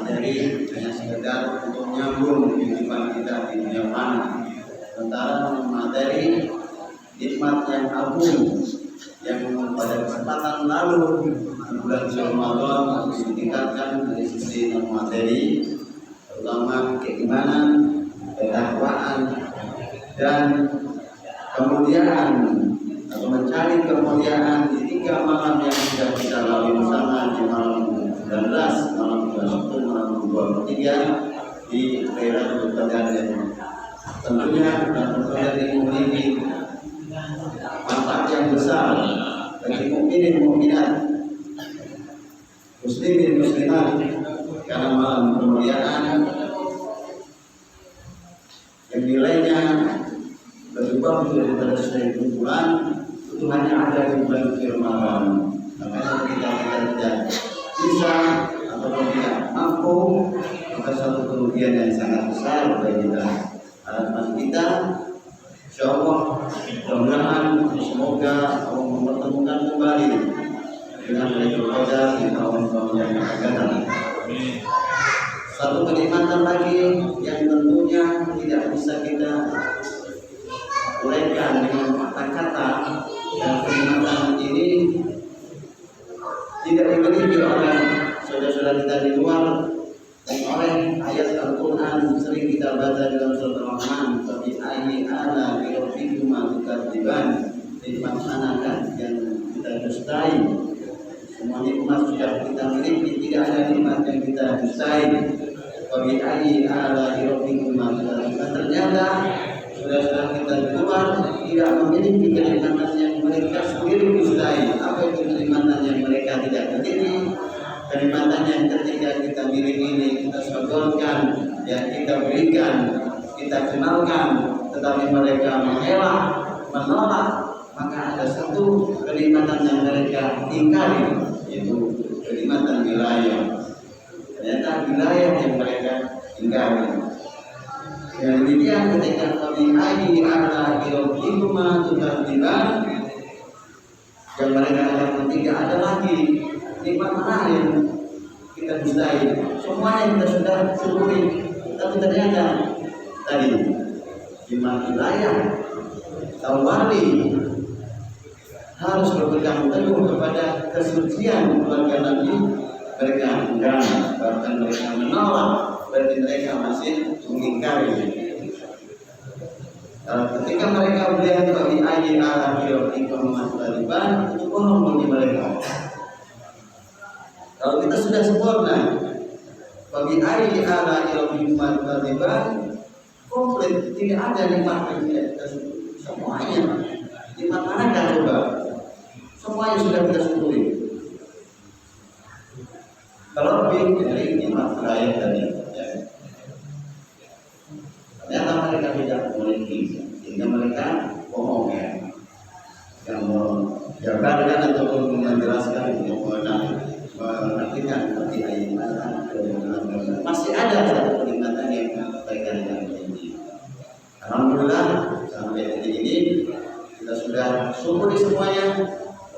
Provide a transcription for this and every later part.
materi hanya sekedar untuk nyambung kehidupan kita di dunia fana. Sementara materi nikmat yang agung yang pada kesempatan lalu bulan Ramadan ditingkatkan dari sisi non materi, terutama keimanan, ketakwaan, dan kemuliaan atau mencari kemuliaan di 3 malam yang sudah kita lalui bersama di malam 19, malam 21, malam 23 di Lailatul Qadar. Tentunya Lailatul Qadar ini memiliki manfaat yang besar bagi mukminin mukminat, muslimin muslimat, karena malam kemuliaan yang nilainya lebih bagus daripada 1000 bulan itu hanya ada di bulan Ramadan. Makanya kita tidak bisa atau tidak mampu, maka satu kerugian yang sangat besar bagi kita. Harapan kita, insya Allah, mudah-mudahan semoga Allah mempertemukan kembali dengan Lailatul Qadar di tahun-tahun yang akan datang. Satu kenikmatan lagi yang tentunya tidak bisa kita uraikan dengan kata-kata, dan kenikmatan ini tidak dimiliki oleh saudara-saudara kita di luar, dan oleh ayat Al-Quran sering kita baca dalam surat Al-Rahman, "Fabi ayyi ala'i rabbikuma tukadziban." Nikmat manakah yang kita dustai? Semua nikmat sudah kita miliki, tidak ada nikmat yang kita dustai. Fabi ayyi ala'i rabbikuma tukadziban. Ternyata saudara-saudara kita di luar tidak memiliki kenikmatan yang mereka sendiri dustai. Apa itu kenikmatan yang mereka tidak miliki? Kenikmatan yang ketika kita miliki ini kita sodorkan, yang kita berikan, kita kenalkan, tetapi mereka mengelak, menolak, maka ada satu kenikmatan yang mereka ingkari, yaitu kenikmatan wilayah. Ternyata wilayah yang mereka ingkari. Yang demikian ketika kami ayyi ala rabbikuma tukadziban, dan mereka katakan tidak ada lagi nikmat mana yang kita dustai, semuanya kita sudah syukuri, tapi ternyata tadi nikmat wilayah tawali harus berpegang teguh kepada kesucian keluarga Nabi, mereka enggan, bahkan mereka menolak, berarti mereka masih mengingkari. Ketika mereka melihat bagi ayat al-Qur'an taliban, itu bohong bagi mereka. Kalau kita sudah sempurna, bagi ayat al-Qur'an taliban komplit, tidak ada nikmat semuanya. Nikmat mana kan coba? Semuanya sudah kita syukuri. Terlebih dari nikmat wilayah tadi, ya. Ternyata mereka tidak memiliki, sehingga mereka bohong, ya. Yang menjabarkan ataupun menjelaskan untuk menartikan seperti ayat masih ada satu kenikmatan yang mereka tidak memiliki. Alhamdulillah sampai detik ini kita sudah syukuri semuanya.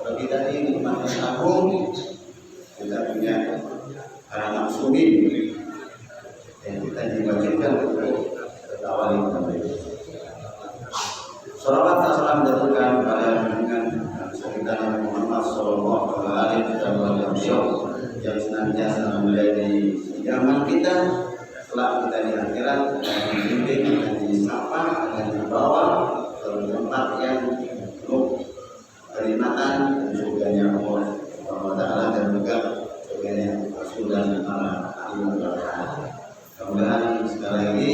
Kalau kita ini nikmat yang agung, kita punya anak muslimin yang kita diwajibkan untuk awali kembali. Salawat dan salam ditujukan kepada junjungan Sayyidina Nabi Muhammad sallallahu alaihi wasallam yang senantiasa menjadi idaman kita kelak kita di akhirat, dan dibimbing dan disapa dan dibawa ke tempat yang penuh kenikmatan dan surganya Allah Subhanahu wa taala, dan juga surganya Rasul dan para ahli neraka. Mudah-mudahan sekali lagi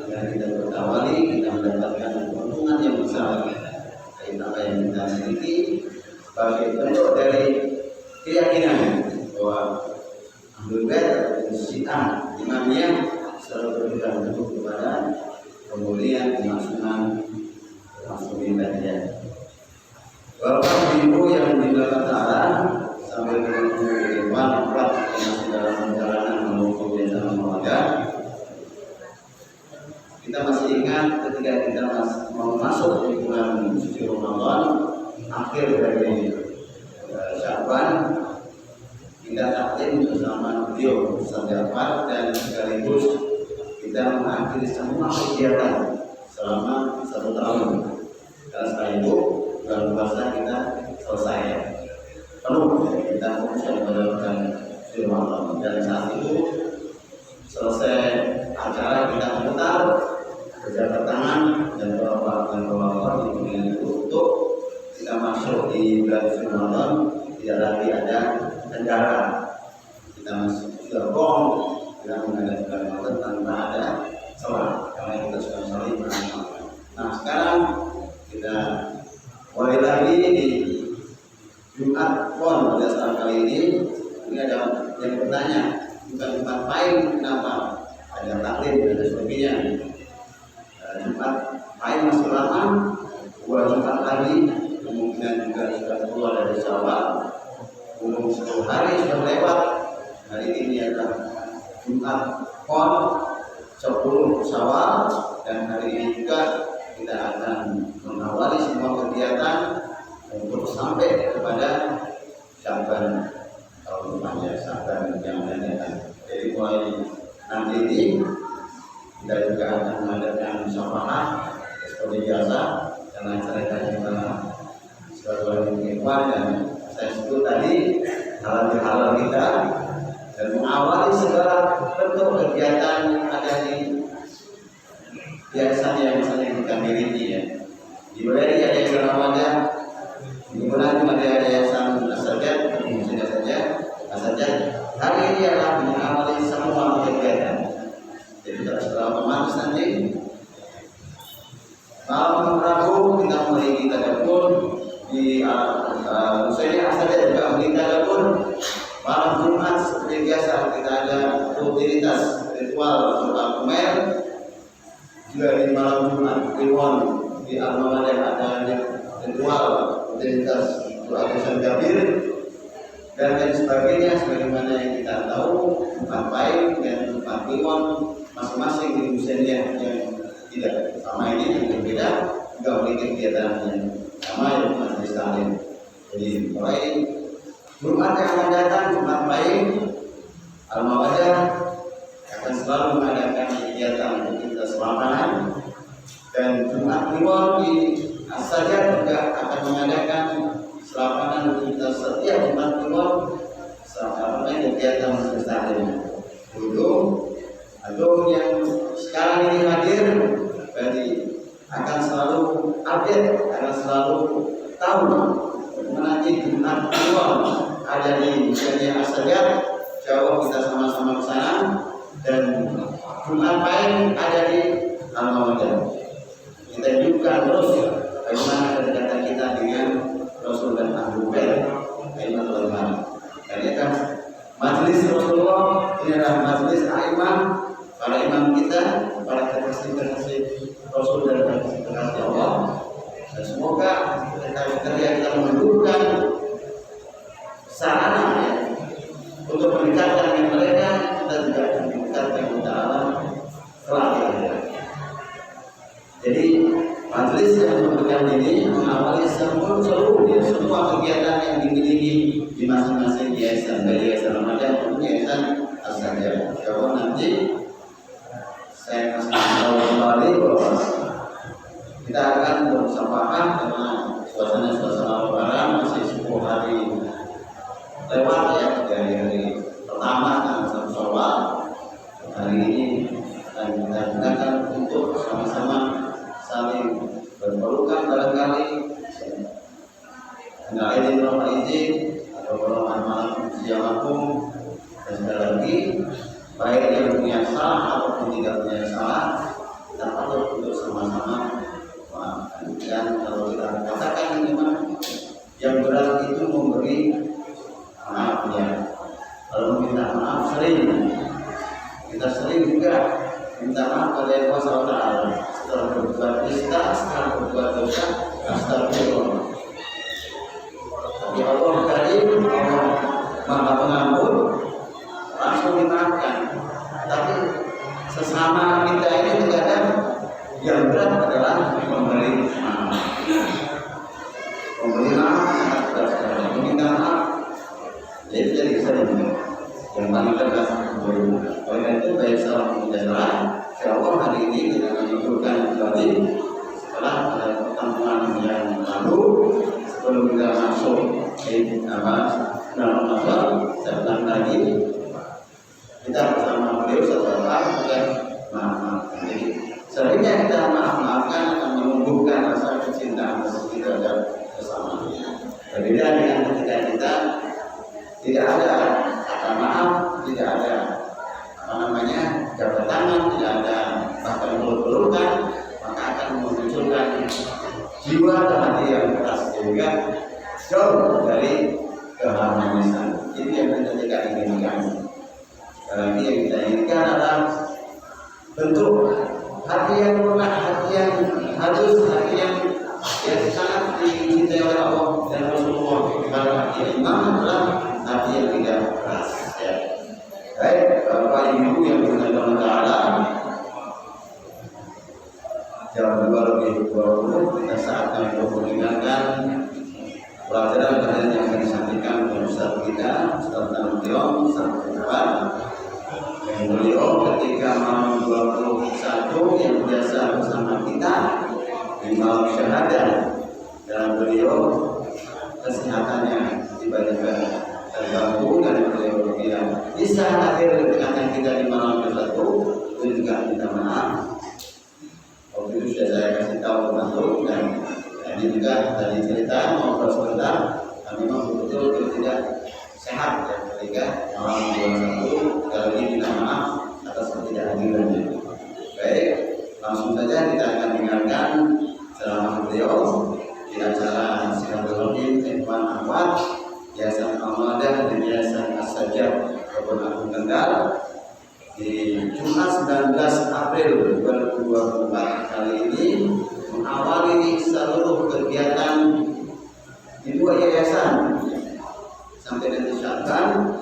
dengan kita bertawali kita mendapatkan keuntungan yang besar dari apa yang kita miliki sebagai bentuk dari keyakinan bahwa Ahlul Bait dan Syiah Imamiyah selalu berpegang teguh kepada kemuliaan kemaksudaan maksudin tadi. Bapak Ibu yang dimuliakan Allah, sambil menunggu Iwan Empat yang masih dalam perjalanan menuju dalam keluarga, kita masih ingat ketika kita mau masuk di bulan suci Ramadan, akhir dari Sya'ban, kita taklim bersama beliau bersama Ja'far, dan sekaligus kita mengakhiri semua kegiatan selama 1 tahun. Karena setelah itu bulan puasa kita selesai penuh, kita fokus menjalankan firman Allah. Dan saat itu selesai acara kita memutar berjabat tangan dan bawa itu untuk kita masuk di bulan Ramadan. Tidak lagi ada negara, kita masuk sudah gong, kita mengadakan Ramadan tanpa ada sholat karena kita sudah saling beramal. Nah sekarang kita mulai lagi di Jumat Pon pada saat kali ini. Ini ada yang bertanya, bukan Jumat Pahing kenapa? Ada taklim dan sebagainya. Jumat Pahing masih lama, 2 Jumat lagi, kemungkinan juga sudah keluar dari Syawal. Umum 10 hari sudah lewat. Hari ini adalah Jumat Pon 10 Syawal, dan hari ini juga kita akan mengawali semua kegiatan untuk sampai kepada Syaban tahun depannya, Syaban yang akan. Jadi mulai nanti ini kita juga akan mengadakan musyawarah seperti biasa, karena acara kita sebagai ikhwan dan saya sebut tadi halal kita, dan mengawali segala bentuk kegiatan yang ada di yayasan yang kita miliki ya. Di Bali ada yayasan Ramadan, di Bulan ada yayasan Asajat, saja. Hari ini adalah mengawali semua kegiatan. Jadi setelah pemanas nanti malam Rabu kita mulai kita dapur di saya saja juga kita dapur. Malam Jumat seperti biasa kita ada rutinitas ritual sholat Jumat. Juga di malam Jumat Kliwon di Al-Mawadah ada ritual rutinitas doa Tuhan Kabir dan lain sebagainya, sebagaimana yang kita tahu. Tempat baik dan tempat Kliwon masing-masing di museumnya yang tidak sama ini yang berbeda juga memiliki kegiatan yang sama, yang majelis taklim. Jadi mulai Jumat yang akan datang, Jumat baik Al-Mawadah akan selalu mengadakan kegiatan kita selamanan, dan Jumat Kliwon di As-Sajjad juga akan mengadakan selamanan kita setiap Jumat Kliwon selama kegiatan majelis taklim. Dulu yang sekarang ini hadir berarti akan selalu update, akan selalu tahu nanti Jumat Kliwon ada di misalnya As-Sajjad, jauh kita sama-sama ke sana, dan Jumat Pahing ada di Al-Mawadah. Kita juga terus bagaimana kedekatan kita dengan Rasul dan Ahlul Bait, karena kan majelis Rasulullah ini adalah majelis imam, para imam kita, para kekasih Rasul dan kekasih Allah. Dan semoga kita menundukkan sarana ya, untuk mendekatkan dengan mereka, kita juga mendekatkan kepada Allah kelak. Jadi majelis yang memberikan ini mengawali semua kegiatan yang dimiliki di masing-masing yayasan, dari yayasan Ramadan maupun yayasan As-Sajjad. Kalau nanti saya kasih tahu kembali bahwa kita akan bermusyawarah karena suasana lebaran masih 10 hari lewat ya, dari hari pertama tanggal 1 Syawal. Hari ini akan kita gunakan untuk sama-sama saling berpelukan barangkali. Nah ini berapa izin atau berapa malam siamakum, dan sekali lagi baik yang punya salah ataupun tidak punya salah, kita patut untuk sama-sama maafkan. Dan kalau kita katakan memang yang berat itu memberi maaf ya. Kalau minta maaf sering, kita sering juga minta maaf pada Allah SWT. Setelah berbuat nista, setelah berbuat dosa, astagfirullah. Tapi Allah Karim, Allah Maha Pengampun, langsung dimaafkan. Tapi sesama kita ini terkadang yang berat adalah memberi maaf. Memberi maaf sangat berat, meminta maaf. Jadi sering yang paling tegas acara. Insyaallah hari ini kita akan mengumpulkan kembali setelah pertemuan yang lalu. Sebelum kita masuk ke dalam Ramadan, saya ulang lagi kita bersama beliau setelah dan maaf. Jadi seringnya kita maafkan akan menumbuhkan rasa kecintaan kita terhadap sesama. Berbeda dengan ketika kita tidak ada kata maaf, tidak ada jabat tangan, tidak ada bahkan peluk-pelukan, maka akan memunculkan jiwa dan hati yang keras sehingga jauh dari keharmonisan. Ini yang kita inginkan. Lagi yang kita inginkan adalah bentuk hati yang lunak, hati yang halus, hati yang sangat dicintai oleh Allah dan Rasulullah. Kalau hati yang iman adalah hati yang tidak keras. Ya. Baik, Bapak Ibu yang dimuliakan Allah Taala, jam 2:20 kita saatnya untuk mendengarkan pelajaran yang akan disampaikan oleh Ustaz kita, Ustaz Tanfiron, Ustaz Irfan. Yang beliau ketika malam 21 yang biasa bersama kita di malam syahadah, dan beliau kesehatannya tiba-tiba terganggu dan beliau berbilang bisa hadir dengan kita di malam ke-1, itu juga minta maaf. Waktu itu sudah saya kasih tahu masuk dan ini juga tadi cerita ngobrol sebentar, memang betul-betul tidak sehat ya ketika malam 21 kali ini minta maaf atas ketidakhadirannya. Baik, langsung saja kita akan dengarkan ceramah beliau di acara Silaturahim Ikhwan Ahmad Yayasan Al-Madah dan Yayasan As-Sajjad Kebun Agung Kendal di Jumat 19 April 2024 kali ini, mengawali seluruh kegiatan di dua yayasan sampai nanti Syawal.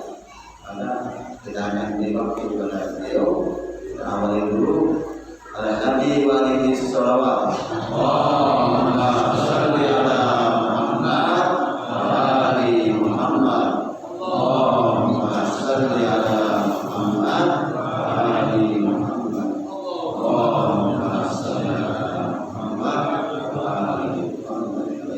Pada kita akan di waktu kepada beliau, kita awali dulu ala Nabi wa alihi sholawat. Allahumma sholli ala Muhammad wa ali Muhammad. Allahumma sholli ala Muhammad wa ali Muhammad. Allahumma sholli ala Muhammad wa ali Muhammad.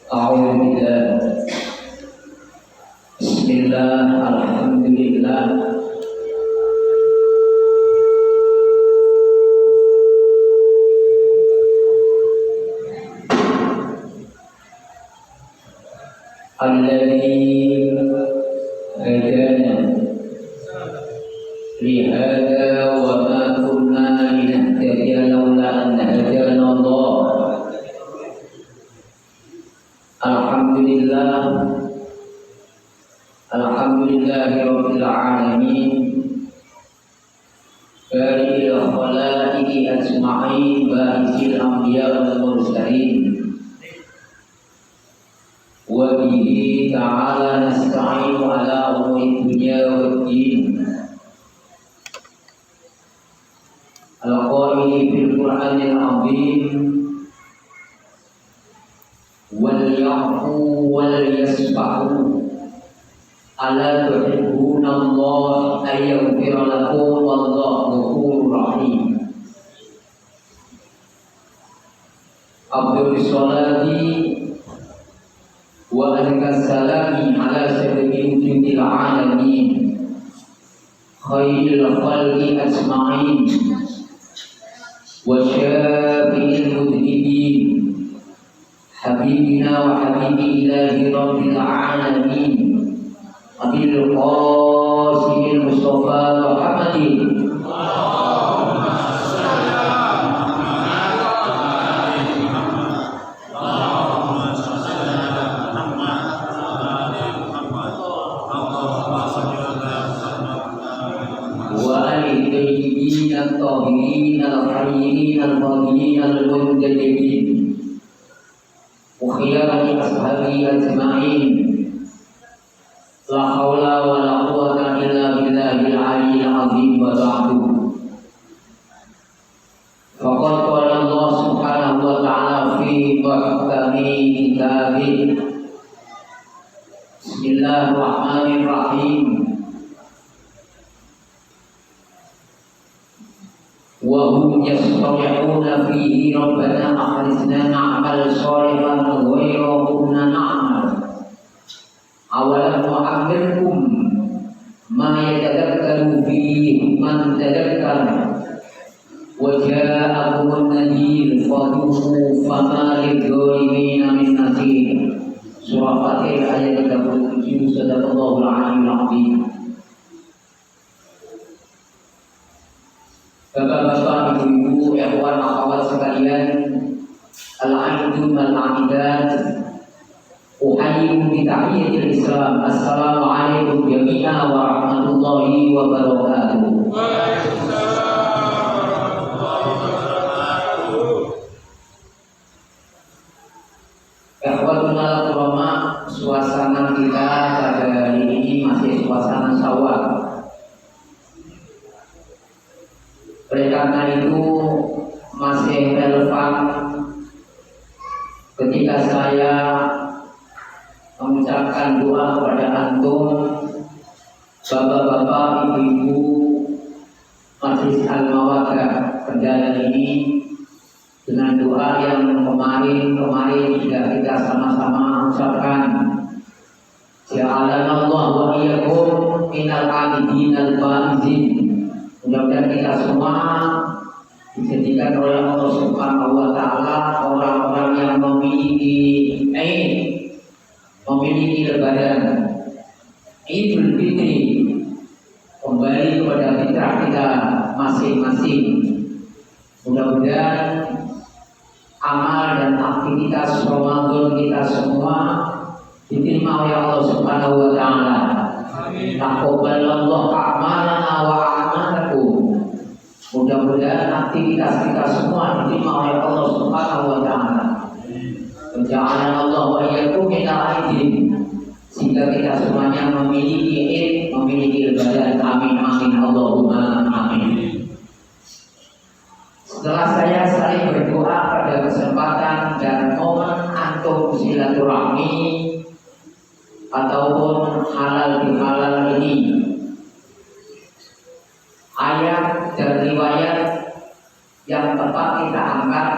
A'udzubillah. Bismillah, alhamdulillah. Alladzi hadana lihada wa ma kunna linahtadiya laula an hadana Allah. Alhamdulillah, alhamdulillahi rabbil alamin, bari'il khalaiqi ajma'in, bari'il anbiya wal mursalin, wa bihi ta'ala nasta'inu ala umuri dunya wad din. Al-qaili fil Qur'anil azim, wal ya'fu wal yasfahu, ala tuhibbuna Allah ayyaghfira lakum wallahu ghafurur rahim. Abdul sholati wa alaikas salami ala sayyidil wujudil alamin, khairil khalqi ajma'in wa syafi'il mudhibin habibina wa habibi ilahi rabbil alamin abil qasimil mustafa Muhammadin الطاهرين الخيرين الفاضلين المنتجبين وخيار أصحابه أجمعين لا حول ولا قوة إلا بالله العلي العظيم وبعد فقد قال الله سبحانه وتعالى في محكم كتابه بسم الله الرحمن الرحيم وهم يصطلحون فيه ربنا أخرجنا نعمل صالحا غير كنا نعمل أولم نعمركم ما يتذكر فيه من تذكر وجاءكم النذير فذوقوا فما للظالمين من نصير Surah Fatihah ayat 37. Sadaqallahul Aliyyul Azim. Bapak-bapak, ibu-ibu, ikhwan, akhwat sekalian, al-aidun wal-aidat, uhayyikum bi tahiyyatil Islam. Assalamualaikum jami'an wa rahmatullahi wa barakatuh. Ikhwatul Rahmah, suasana kita pada hari ini masih suasana Syawal. Oleh karena itu masih relevan ketika saya mengucapkan doa kepada antum, bapak-bapak, ibu-ibu, Majelis Al-Mawaddah Kendal ini, dengan doa yang kemarin sudah kita sama-sama ucapkan. Ja'alana Allah wa iyyakum minal abidin al-faizin. Mudah-mudahan kita semua dijadikan oleh Allah Subhanahu wa Ta'ala orang-orang yang memiliki lebaran Idul Fitri, kembali kepada fitrah kita masing-masing. Mudah-mudahan amal dan aktivitas Ramadan kita semua diterima oleh Allah Subhanahu wa Ta'ala. Taqabbalallahu a'malana wa a'malakum. Mudah-mudahan aktivitas kita semua diterima oleh Allah Subhanahu wa Ta'ala. Ja'alana Allah wa iyyakum minal aidin. Sehingga kita semuanya memiliki lebaran. Amin amin Allahumma amin. Setelah saya saling berdoa pada kesempatan dan momen antum silaturahmi ataupun halal bihalal ini, ayat dan riwayat yang tepat kita angkat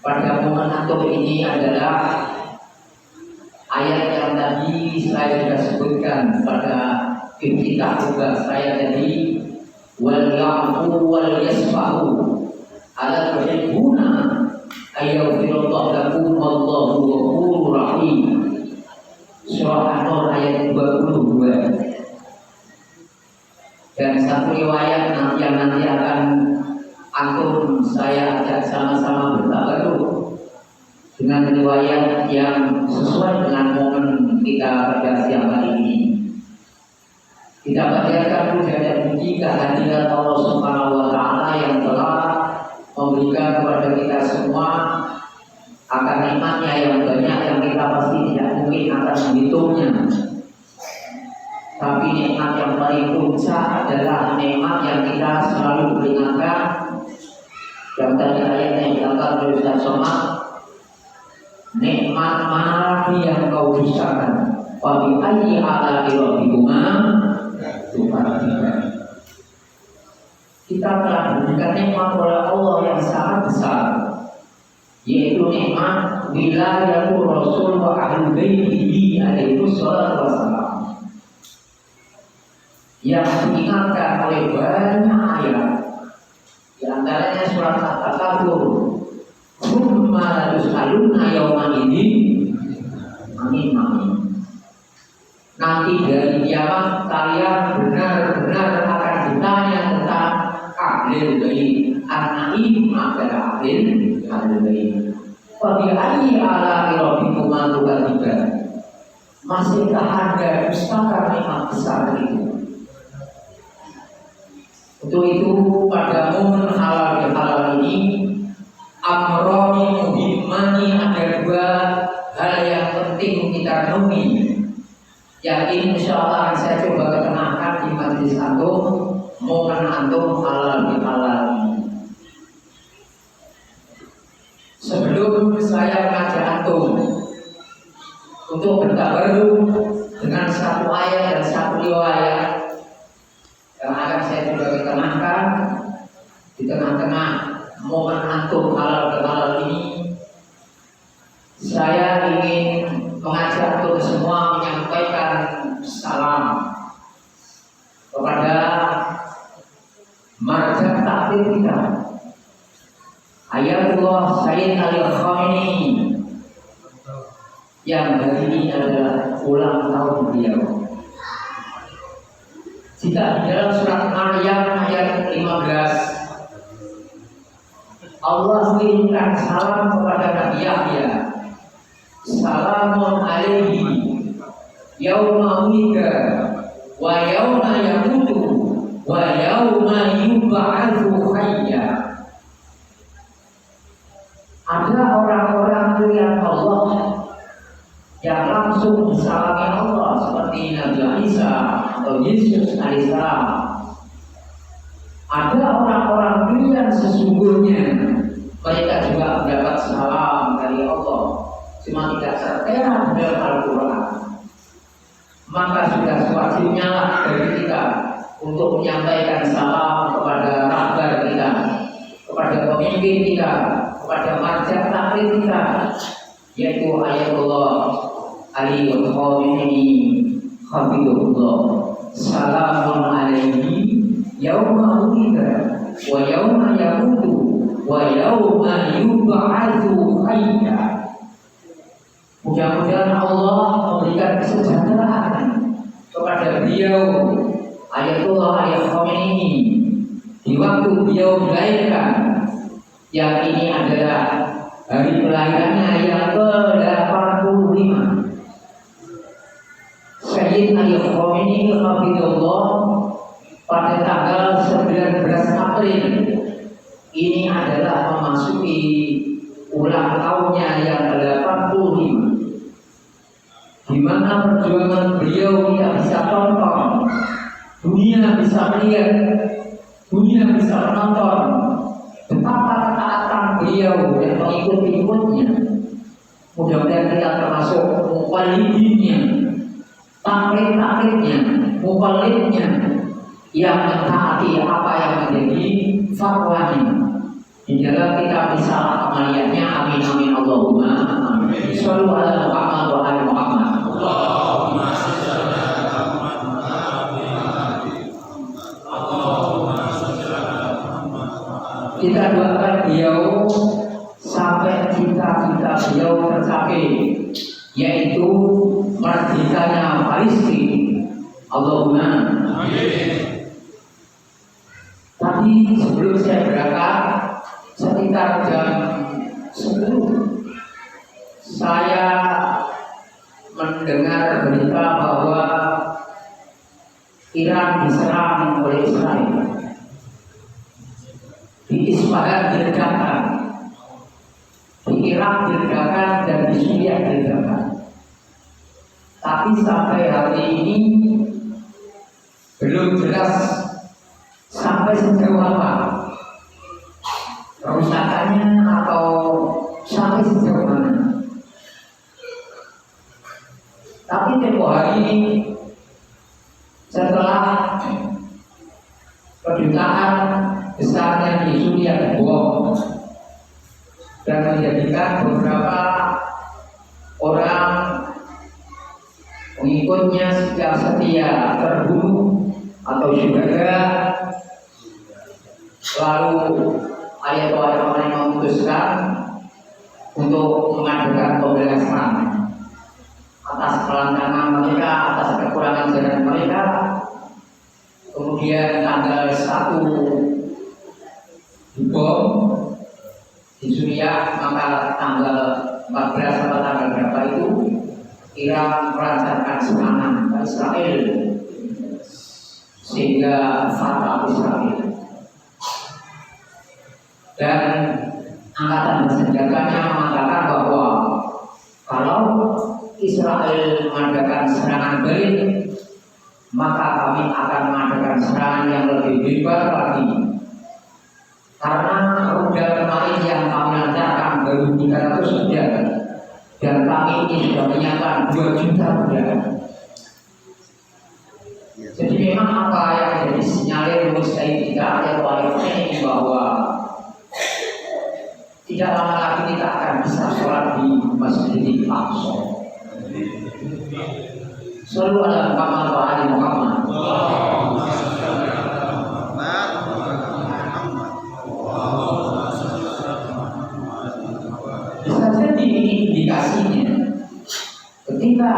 pada momen antum ini adalah ayat yang tadi saya sudah sebutkan pada iftitah tugas saya tadi, wal ya'fu wal yasfahu ala tuhibbuna ayyafirullahu lakum wallahu ghafurur rahim. Surah An-Nur ayat 22. Dan satu riwayat yang nanti akan antum saya ajak sama-sama bertabaruk dengan riwayat yang sesuai dengan momen kita pada siang hari ini. Kita panjatkan puja dan puji kehadirat Allah Subhanahu wa Ta'ala yang telah memberikan kepada kita semua akan nikmatnya yang banyak yang kita pasti tidak mungkin akan menghitungnya. Tapi nikmat yang paling puncak adalah nikmat yang kita selalu peringatkan. Yang tadi ayatnya dikatakan oleh Ustaz Somad, nikmat mana yang kau dustakan? Wa bi ayyi ala'i rabbikuma tukadziban. Kita telah diberikan nikmat oleh Allah yang sangat besar, yaitu nikmat wilayah Rasul wa ahli baitihi alaihi wassalatu wassalam. yang diingatkan oleh banyak ayat. Di antaranya surat At-Takatsur. Tsumma tus'aluna yawma idzin 'anil na'im. Nanti dari kiamat kalian benar-benar akan ditanya tentang ahlul bait. An-na'im adalah ahlul bait. Wa bi ayyi ala'i rabbikuma tukadziban. Masihkah Anda dustakan nikmat besar itu? Untuk itu pada momen halal bihalal ini amroni muhimmani, ada dua hal yang penting kita renungi, yang ini insya Allah saya coba ketenangkan di majelis antum momen antum halal bihalal ini. Sebelum saya mengajak antum untuk bertabaruk dengan satu ayat dan satu riwayat yang akan saya coba ketenangkan di tengah-tengah momen antum halal bihalal ini, saya ingin mengajak antum semua menyampaikan salam kepada marja takdir kita, Ayatullah Sayyid Ali Khamenei, yang hari ini adalah ulang tahun beliau. Jika di dalam surat Maryam ayat 15 Allah mengirimkan salam kepada Nabi Yahya, salamun alaihi yauma wulida wa yauma yamutu wa yauma yub'atsu hayya. Ada orang-orang pilihan Allah yang langsung disalami Allah seperti Nabi Isa atau Yesus alaihissalam. Ada orang-orang pilihan sesungguhnya, mereka juga mendapat salam dari Allah, cuma tidak tertera dalam Al-Quran. Maka sudah sewajibnya dari kita untuk menyampaikan salam kepada rahbar kita, kepada pemimpin kita, kepada marja takdir kita, yaitu Ayatullah Ali Khamenei hafizahullah. Salamun alaihi yauma wulida wa yauma yamutu wa yauma yub'atsu hayya. Mudah-mudahan Allah memberikan kesejahteraan kepada beliau Ayatullah Ali Khamenei di waktu beliau dilahirkan, yang ini adalah hari kelahirannya yang ke-85. Sayyid Ali Khamenei hafizahullah pada tanggal 19 April ini adalah memasuki ulang tahunnya yang ke-85, di mana perjuangan beliau tidak bisa tonton, dunia bisa melihat, dunia bisa menonton betapa ketaatan beliau dan pengikut-pengikutnya. Mudah-mudahan kita termasuk mukallidinnya, taklid-taklidnya, mukallidnya, yang mentaati apa yang menjadi fatwanya di dalam kitab risalah amaliyahnya. Amin amin Allahumma amin. Shallu ala Muhammad wa ali Muhammad. Allahumma shalli ala Muhammad wa ali Muhammad. Kita doakan beliau sampai cita-cita beliau tercapai, yaitu merdekanya Palestina. Allahumma amin. Tadi sebelum saya berangkat sekitar jam 10 saya mendengar berita bahwa Iran diserang oleh Israel. Di Isfahan diledakan, di Irak diledakan, dan di Syria diledakan. Tapi sampai hari ini belum jelas sampai sejauh apa kerusakannya atau sampai sejauh mana. Tapi tempo hari ini setelah kedutaan besarnya di Syria dibom dan menjadikan beberapa orang pengikutnya secara setia terbunuh atau syuhada. Lalu ayat yang memutuskan untuk mengadakan pembelajaran atas kelancangan mereka, atas kekurangan jalan mereka. Kemudian tanggal 1 bom di Suriah, maka tanggal 14 atau tanggal berapa itu Iran melancarkan serangan ke Israel sehingga fatal Israel. Dan angkatan bersenjatanya mengatakan bahwa kalau Israel mengadakan serangan balik, maka kami akan mengadakan serangan yang lebih hebat lagi. Karena rudal kemarin yang kami lancarkan baru 300 rudal, dan kami ini sudah menyiapkan 2 juta rudal. Jadi memang apa yang menjadi sinyalir mustahil kita yaitu ayat ini bahwa tidak lama lagi kita akan bisa sholat di Masjidil Aqsa. Shallu ala Muhammad wa ali Muhammad. Bisa jadi ini indikasinya ketika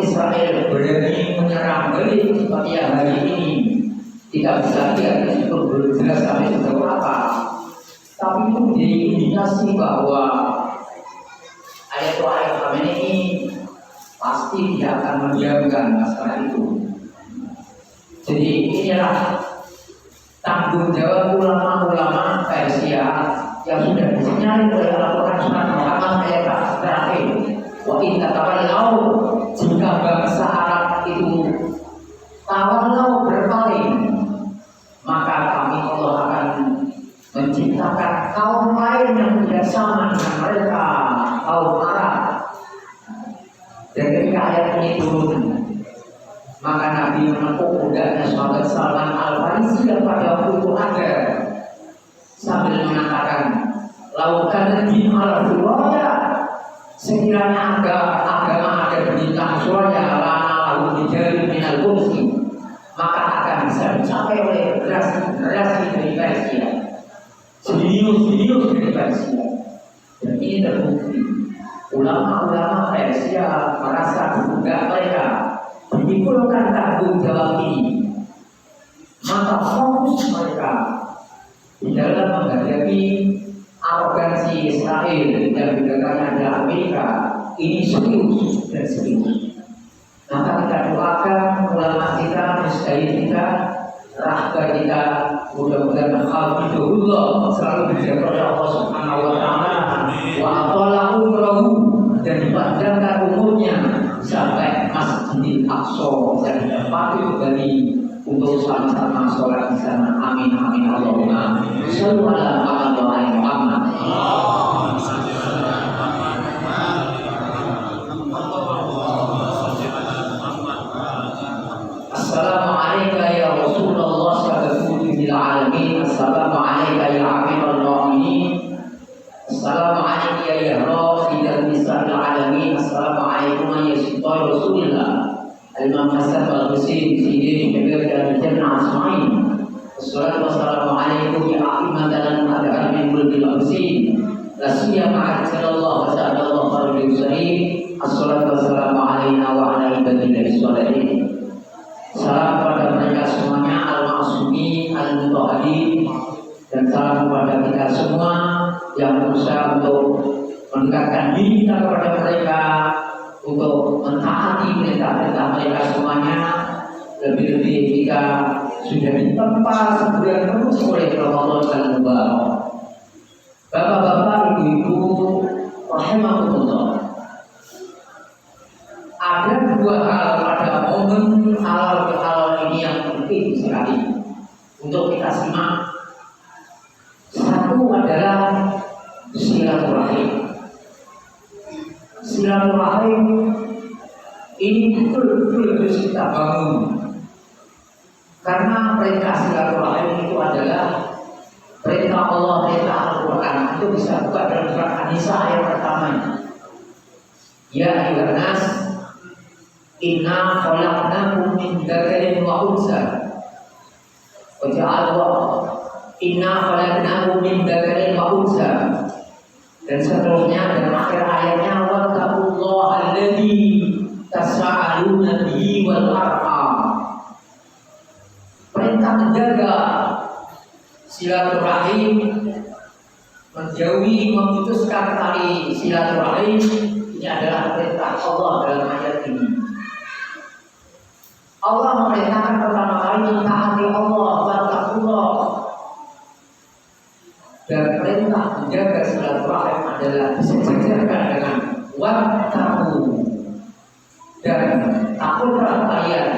Israel berani menyerang balik seperti yang hari ini, tidak bisa lihat meskipun belum jelas sampai sejauh apa. Tapi itu menjadi indikasi bahwa ayat ini pasti tidak akan mendiamkan masalah itu. Jadi inilah tanggung jawab ulama-ulama Persia yang sudah disinyalir oleh Al-Quran Surat Muhammad ayat terakhir. Wa in tatawallaw, jika bangsa Arab itu tawallaw berpaling, maka kami Allah akan menciptakan kaum lain yang tidak sama dengan mereka, kaum Arab. Dan ketika ayat ini turun, maka Nabi menepuk pundaknya sahabat Salman Al-Farisi yang pada waktu itu ada, sambil mengatakan, laukan di al-Suraya, sekiranya agama ada bintang suraya, lana lalu dijari minal kursi, maka akan bisa dicapai oleh generasi dari Persia. Serius dari Persia. Dan ini terbukti. Ulama-ulama Persia merasa juga mereka dipikirkan tanggung jawab ini, maka fokus mereka di dalam menghadapi arogansi Israel dan gerakannya adalah Amerika ini serius dan serius. Maka kita doakan ulama kita, mustahil kita, rahbar kita, mudah-mudahan hafizahullah selalu dijaga oleh Allah Subhanahu wa taala, wa atala umrahu, dan dipanjangkan umurnya sampai Masjidil Aqsa bisa didapati kembali untuk sama-sama sholat di sana. Amin amin Allahumma shalli ala Muhammad. Assalamualaikum ya Rasulullah sallallahu alaihi wasallam. Assalamualaikum ya Amirul Mu'minin. Assalamualaikum ya Rafiqal Nisa'il Alamin. Assalamualaikum ya Sultan Rasulullah Al-Imam Hasan Al-Husain Sayyidina Kabir dan Jannah Asma'in. Assalatu wassalamualaikum ya Ahmad al-Adhar min Mulkil Husain. Lasiyya ma'ajallahu wa sa'adallahu khairul husain. Assalatu wassalamualaikum wa ala ibadillahi sholihin. Salam kepada mereka semuanya, al-ma'sumin, al-mutahharin, dan salam kepada kita semua yang berusaha untuk mendekatkan diri kita kepada mereka, untuk mentaati perintah-perintah mereka semuanya. Lebih-lebih kita sudah ditempa sebulan penuh oleh Ramadan al-Mubarak. Bapak-bapak, ibu-ibu, rahimahumullah. Ada 2 hal pada momen halal ini yang penting sekali untuk kita simak. Satu adalah silaturahim. Silaturahim ini betul-betul harus kita bangun, karena perintah silaturahim itu adalah perintah Allah, perintah Al-Quran. Itu bisa buka dalam surat An-Nisa ayat pertama. Ya ayyuhan nas, inna khalaqnakum min dzakarin wa unsa Ya Allah, inna khalaqnakum min dzakarin wa unsa. Dan seterusnya dan akhir ayatnya wattaqullaha alladzi tasaaluna bihi wal arham. Perintah menjaga silaturahim, menjauhi memutuskan tali silaturahim, ini adalah perintah Allah dalam ayat ini. Allah memerintahkan pertama kali mentaati Allah, wattaqullah. Dan perintah menjaga silaturahim adalah disejajarkan dengan wattaqu. Dan takutlah kalian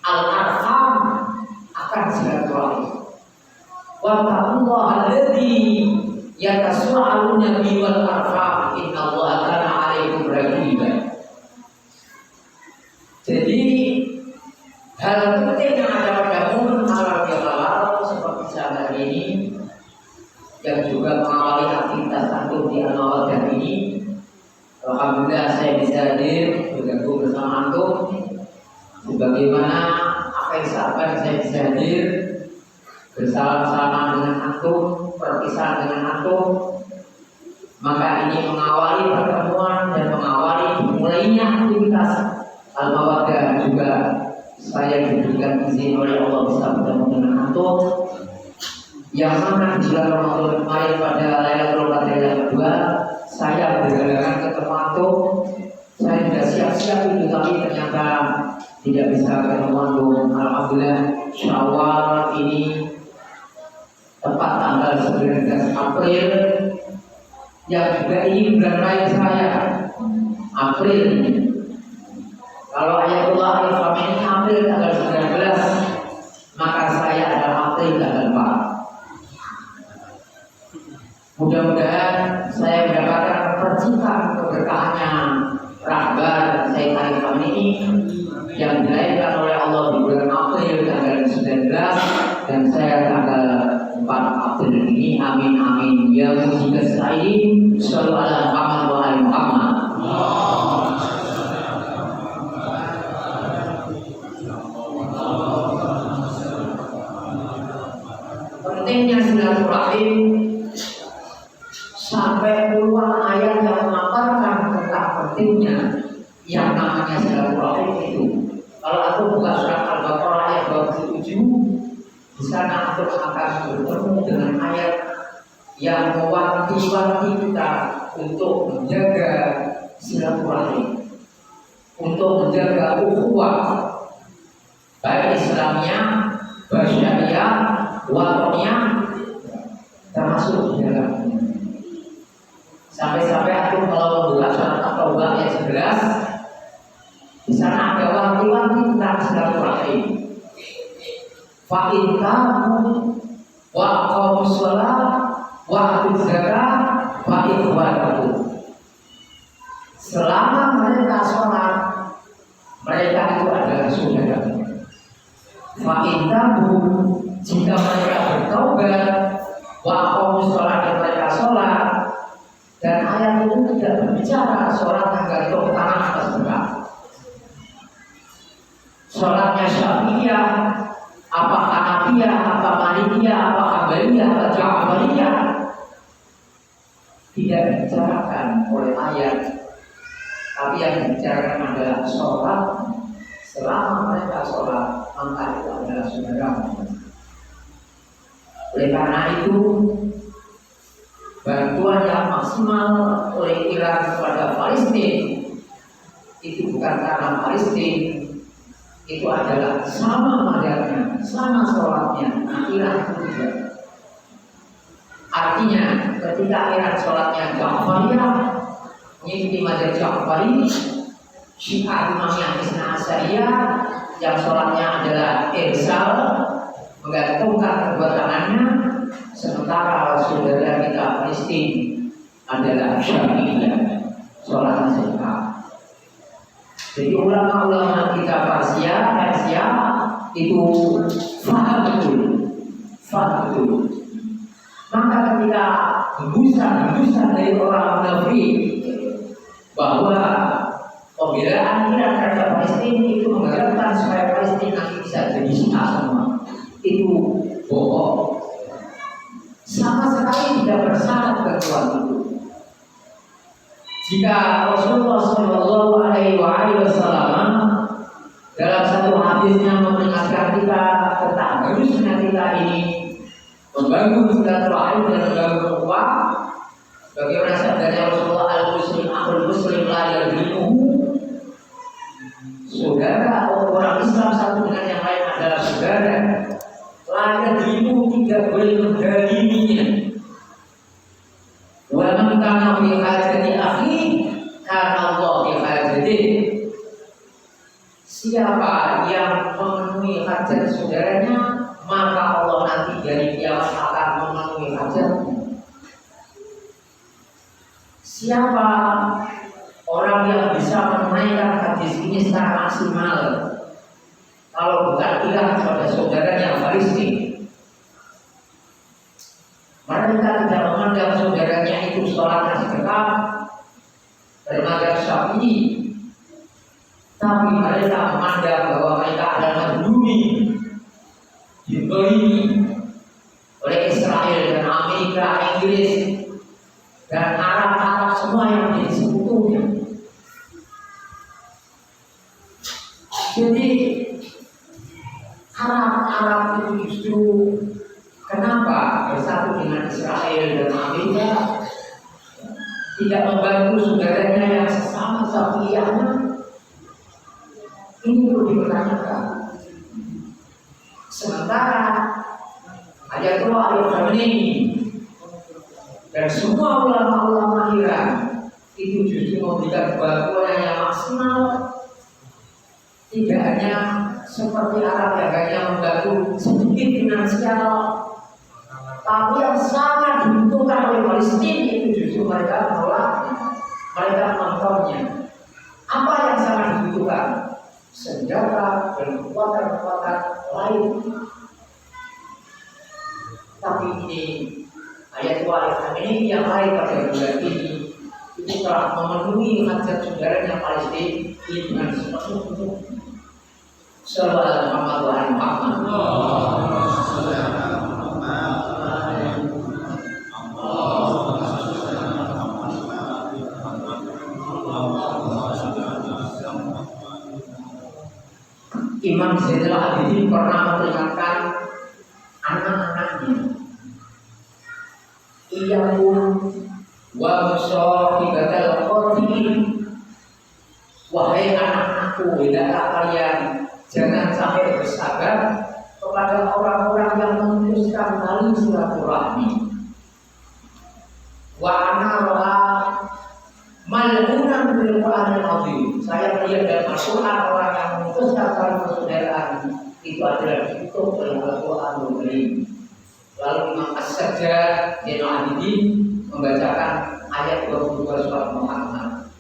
al-arham akan silaturahim. Wattaqullah alladzi yatasaaluna bihi wal arham innallaha kana 'alaikum raqiba. Jadi hal penting yang ada pada momen halal bihalal seperti saat ini yang juga mengawali aktivitas antum di Al-Mawaddah ini. Alhamdulillah saya bisa hadir bergabung bersama antum. Sebagaimana apa yang sahabat saya bisa hadir bersama-sama dengan antum, perpisahan dengan antum. Maka ini mengawali pertemuan dan mengawali dimulainya aktivitas Al-Mawaddah. Juga saya diberikan izin oleh Allah bisa bertemu dengan antum, yang mana di bulan Ramadan kemarin pada Lailatul Qadar yang kedua saya bergelangan ketemu antum. Saya sudah siap-siap itu, tapi ternyata tidak bisa ketemu antum. Alhamdulillah Syawal ini tepat tanggal 19 April, yang juga ini bulan raya saya, April. Kalau Ayatullah Al-Khamenei April tanggal 19, maka saya adalah April tanggal 4. Mudah-mudahan saya mendapatkan percikan keberkahannya Rahbar Sayyid Al-Khamenei yang dilahirkan oleh Allah di bulan April tanggal 19, dan saya tanggal 4 April ini. Amin amin ya mujibas sa'ilin. Shallallahu ala Muhammad wa ali Muhammad. Pentingnya silaturahim sampai puluhan ayat yang memaparkan tentang pentingnya yang namanya silaturahim itu. Kalau aku buka surat Al-Baqarah ayat 27, di sana aku akan bertemu dengan ayat yang mewanti-wanti kita untuk menjaga silaturahim, untuk menjaga ukhuwah baik Islamnya, Basyariah, Watoniyah, termasuk di dalamnya. Sampai-sampai aku kalau membuka surat At-Taubah ayat 11, di sana ada wanti-wanti tentang silaturahim. Fa in tabu wa aqamus shalah wa atuz zakah fa ikhwanukum. Selama mereka sholat, mereka itu adalah saudara. Fa in tabu, jika mereka bertaubat, wa aqamus shalah, dan mereka sholat. Dan ayat itu tidak berbicara sholat tergantung tangan atas berat. Sholatnya Syafi'iyah, apa Hanafiyah, apa Malikiyah, apa Hambaliyah, apa Ja'fariyah, tidak dibicarakan oleh ayat. Tapi yang dibicarakan adalah sholat. Selama mereka sholat, maka itu adalah saudara. Oleh karena itu, bantuan yang maksimal oleh Iran kepada Palestina itu bukan karena Palestina itu adalah sama mazhabnya, sama sholatnya. Nah, Iran itu tidak. Artinya ketika Iran sholatnya Ja'fariyah, mengikuti mazhab Ja'fari, Syiah Imamiyah Isna Asyariyah yang sholatnya adalah irsal, menggantungkan kedua tangannya. Sementara saudara kita Palestina adalah Syafi'iyah, sholat Syiah. Jadi ulama-ulama kita Persia itu faham betul. Maka ketika hembusan dari orang munafik bahwa pembelaan Iran terhadap Palestina itu mengharapkan supaya Palestina nanti bisa jadi Syiah semua, itu bohong. Sama sekali tidak bersyarat ketentuan itu. Jika Rasulullah Shallallahu Alaihi Wasallam dalam satu hadisnya mengingatkan kita tentang harusnya kita ini membangun silaturahim dan membangun ukhuwah, bagaimana sabdanya Rasulullah, al-muslim akhul muslim la yadrimuhu, saudara orang Islam satu dengan yang lain adalah saudara, la yadrimuhu, tidak boleh mendaliminya. Wa man kana fi hajati akhi kana Allah fi hajati. Siapa yang memenuhi hajat saudaranya, maka Allah nanti dari kiamat akan memenuhi hajatnya. Siapa orang yang bisa menunaikan hadis ini secara maksimal, kalau bukan ilah pada saudaranya Palestina? Mereka tidak memandang saudaranya itu sholatnya sedekah bermadzhab Syafi'i, tapi mereka memandang bahwa mereka adalah mazlumi, dizalimi oleh Israel dan Amerika, Inggris dan Arab semua yang menjadi sekutunya. Jadi Arab itu justru kenapa bersatu dengan Israel dan Amerika tidak membantu saudaranya yang sesama Syafi'iyahnya? Ini perlu dipertanyakan. Sementara Ayatullah Al-Khamenei dan semua ulama-ulama Iran itu justru memberikan bantuan yang maksimal, tidak hanya seperti Arab yang hanya membantu sedikit finansial, tapi yang sangat dibutuhkan oleh Palestina itu justru mereka menolaknya, mereka menontonnya. Apa yang sangat dibutuhkan? Senjata dan kekuatan-kekuatan lain. Tapi ini Ayatullah Al-Khamenei yang lain pada bulan ini itu telah memenuhi hajat saudaranya Palestina dengan sepenuh-penuh. Sallallahu alaihi Muhammad. Imam Zainal Abidin pernah memperingatkan anak-anaknya, iyyakum wa musahibatal qatil, wahai anak-anakku, hendaklah kalian jangan sampai bersahabat kepada orang-orang yang memutuskan tali silaturahmi. Wa ana ra'a mal'unan bil Qur'anil azim. Saya melihat dalam Al-Quran orang yang memutuskan tali persaudaraan itu adalah ditutup oleh Al-Quranul Karim. Lalu Imam As-Sajjad Zainal Abidin membacakan ayat 22 surat Muhammad.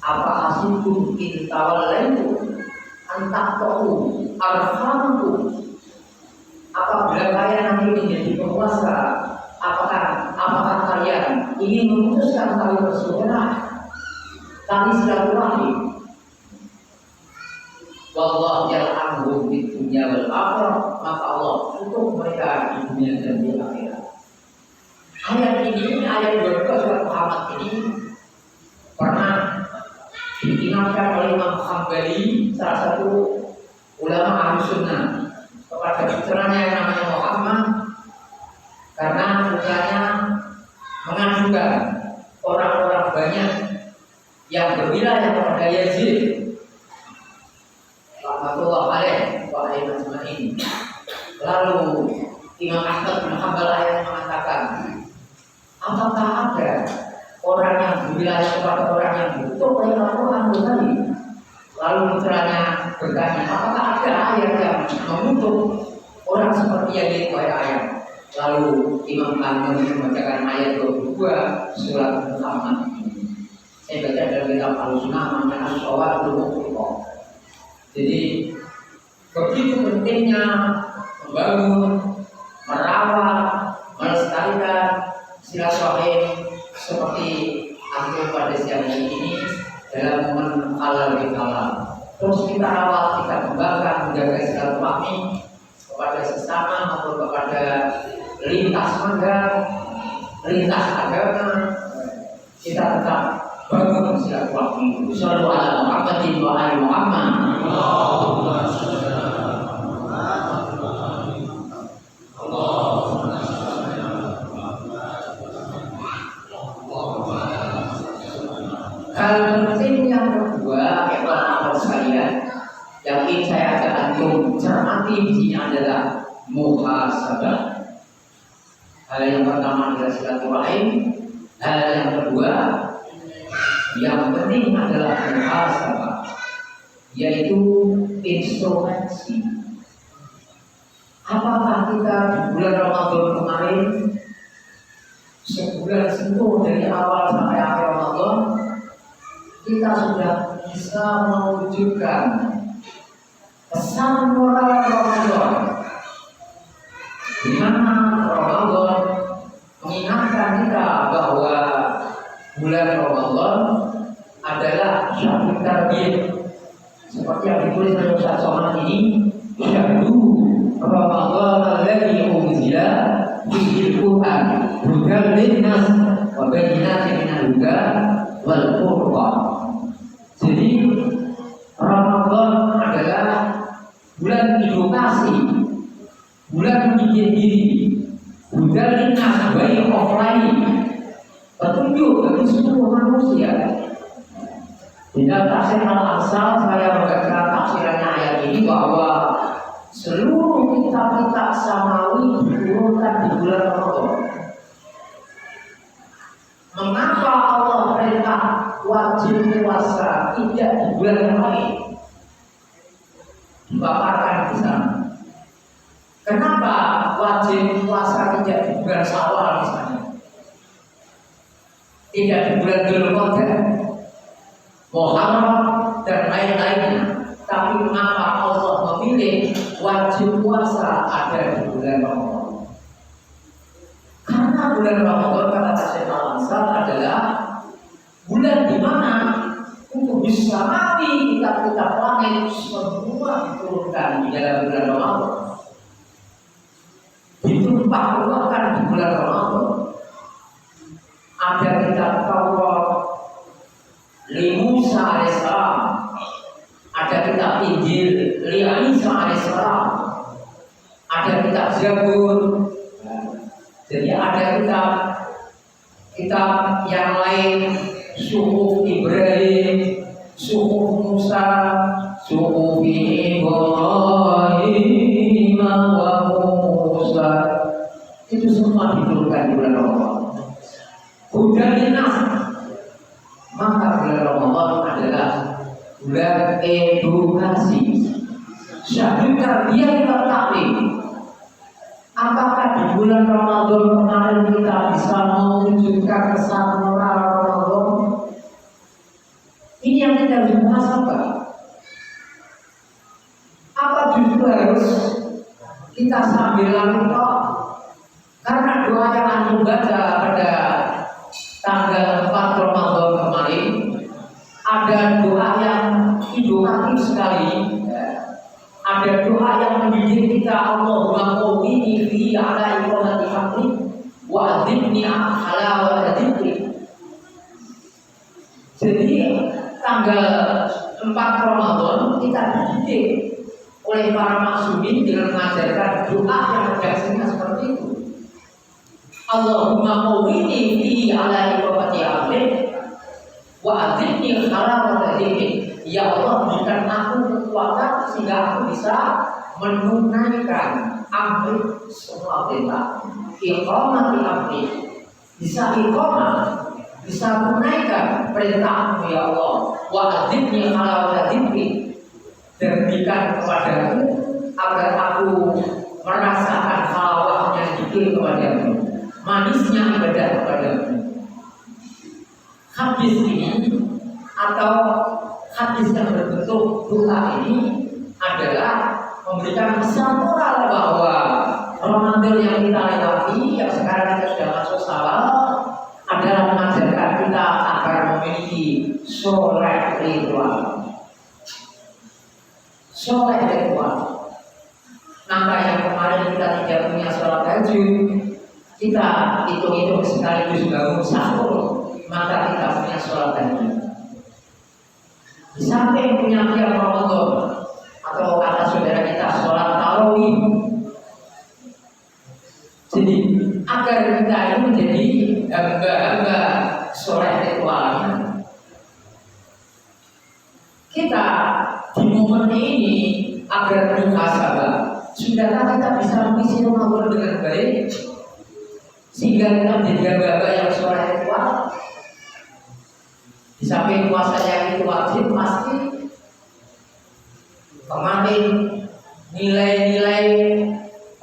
Apa asyikum in tawallaitum antaqtu arhamku. Apabila kalian nanti menjadi penguasa, apakah kalian ingin memutuskan tali persaudaraan, tali silaturahmi? Wallahu yal'anhum fid dunya wal akhirah, maka Allah tutup mereka di dunia dan di akhirat. Ayat ini, ayat 22 surat Muhammad ini pernah diingatkan oleh Imam Hambali, salah satu ulama Ahlussunnah, kepada putranya yang namanya Muhammad, karena putranya mengajukan orang-orang banyak yang berwilayah kepada Yazid rahmatullah alaih wa alaihi majma'in. Lalu Imam Ahmad bin Hanbal mengatakan, apakah ada orang yang berwilayah kepada orang yang butuh oleh Al-Quran tadi? Lalu putranya bertanya, apakah ada ayat yang mengutuk orang seperti yang oleh ayat? Lalu Imam Ahmad membacakan ayat 22 surat Muhammad ini. Saya baca dalam kitab Al-Sunnah namanya As-Shawadul Muqtiqah. Jadi begitu pentingnya membangun, merawat, melestarikan silaturahim seperti antum pada siang ini dalam momen halal bihalal. Terus kita rawat, kita kembangkan, menjaga silaturahmi kepada sesama kepada lintas mazhab, lintas agama, kita tetap bangun silaturahmi. Shallallahu ala Muhammadin wa ali Muhammad. Hal penting yang kedua, ikhwan sekalian, yang ingin saya ajak antum cermati di sini adalah muhasabah. Hal yang pertama adalah silaturahim. Hal yang kedua, yang penting adalah muhasabah, yaitu introspeksi. Apakah kita di bulan Ramadan kemarin, sebulan seluruh dari awal sampai akhir Ramadan, kita sudah bisa mewujudkan pesan moral Ramadan, di mana Ramadan mengingatkan kita bahwa bulan Ramadan adalah syahrul tarbiyah, seperti yang ditulis oleh Ustaz Somad ini, syahrul Ramadan alladzi unzila fihi al-Qur'an hudan lin-nas wa bayyinatin minal huda wal furqan. Jadi Ramadan adalah bulan edukasi, bulan mendidik diri, bulan lintas baik offline, petunjuk bagi seluruh manusia. Di dalam tafsir Al-Ansal saya membaca tafsirannya ayat ini bahwa seluruh kitab-kitab samawi diturunkan di bulan Ramadan. Mengapa Allah perintah wajib puasa tidak di bulan yang lain? Dipaparkan di sana. Kenapa wajib puasa tidak di bulan Syawal misalnya? Tidak di bulan Dzulqa'dah, Muharram dan lain-lainnya. Tapi mengapa Allah memilih wajib puasa ada di bulan Ramadan? Karena bulan Ramadan kata Syekh Al-Ansar adalah bulan di mana untuk bisa mati kitab-kitab langit semua diturunkan di dalam bulan Ramadan. Ditumpah ruahkan di bulan Ramadan. Ada kitab Taurat li Musa alaihissalam, ada kitab Injil li Isa alaihissalam, ada kitab Zabur. Jadi ada kitab yang lain, Suhuf Ibrahim, Suhuf Musa, Suhuf Ibrahim wa Musa. Itu semua diturunkan di bulan Ramadan. Hudan linnas, maka bulan Ramadan adalah bulan edukasi. Syahrul tarbiyah wal ta'lim. Apakah di bulan Ramadan kemarin kita bisa mewujudkan kesan moral Ramadan? Ini yang kita harus muhasabah. Apa justru harus kita sambil lalu toh? Karena doa yang antum baca pada tanggal 4 Ramadan kemarin ada doa yang edukatif sekali. Ada doa yang mendidik kita, Allahumma qawwini fi ala iqamati haqqi wa adzibni ala dzikri. Jadi tanggal 4 Ramadan kita dididik oleh para maksumin dengan mengajarkan doa yang biasanya seperti itu. Allahumma qawwini fi ala iqamati haqqi wa adzibni ala dzikri. Ya Allah, berikan aku kekuatan sehingga aku bisa menunaikan amri semua perintah. Iqamati amri, bisa iqamah, bisa menunaikan perintahmu ya Allah. Wa adzibni ala dzikri, dan berikan kepadaku agar aku merasakan halawahnya zikir kepadamu, manisnya ibadah kepadamu. Hadis ini atau hadis yang berbentuk doa ini adalah memberikan pesan moral bahwa Ramadan yang kita lewati, yang sekarang kita sudah masuk Syawal, adalah mengajarkan kita agar memiliki soleh ritual. Soleh ritual. Maka yang kemarin kita tidak punya sholat tahajud, kita hitung-hitung sekaligus bangun sahur, maka kita punya sholat tahajud. Di samping punya tiap Ramadan atau kata saudara kita sholat tarawih. Jadi agar kita ini menjadi hamba-hamba sholat ritualnya, kita di momen ini agar muhasabah, sudahkah kita bisa mengisi Ramadan dengan baik sehingga kita menjadi hamba-hamba yang sholat ritual? Di samping puasa yang itu wajib, pasti kemarin nilai-nilai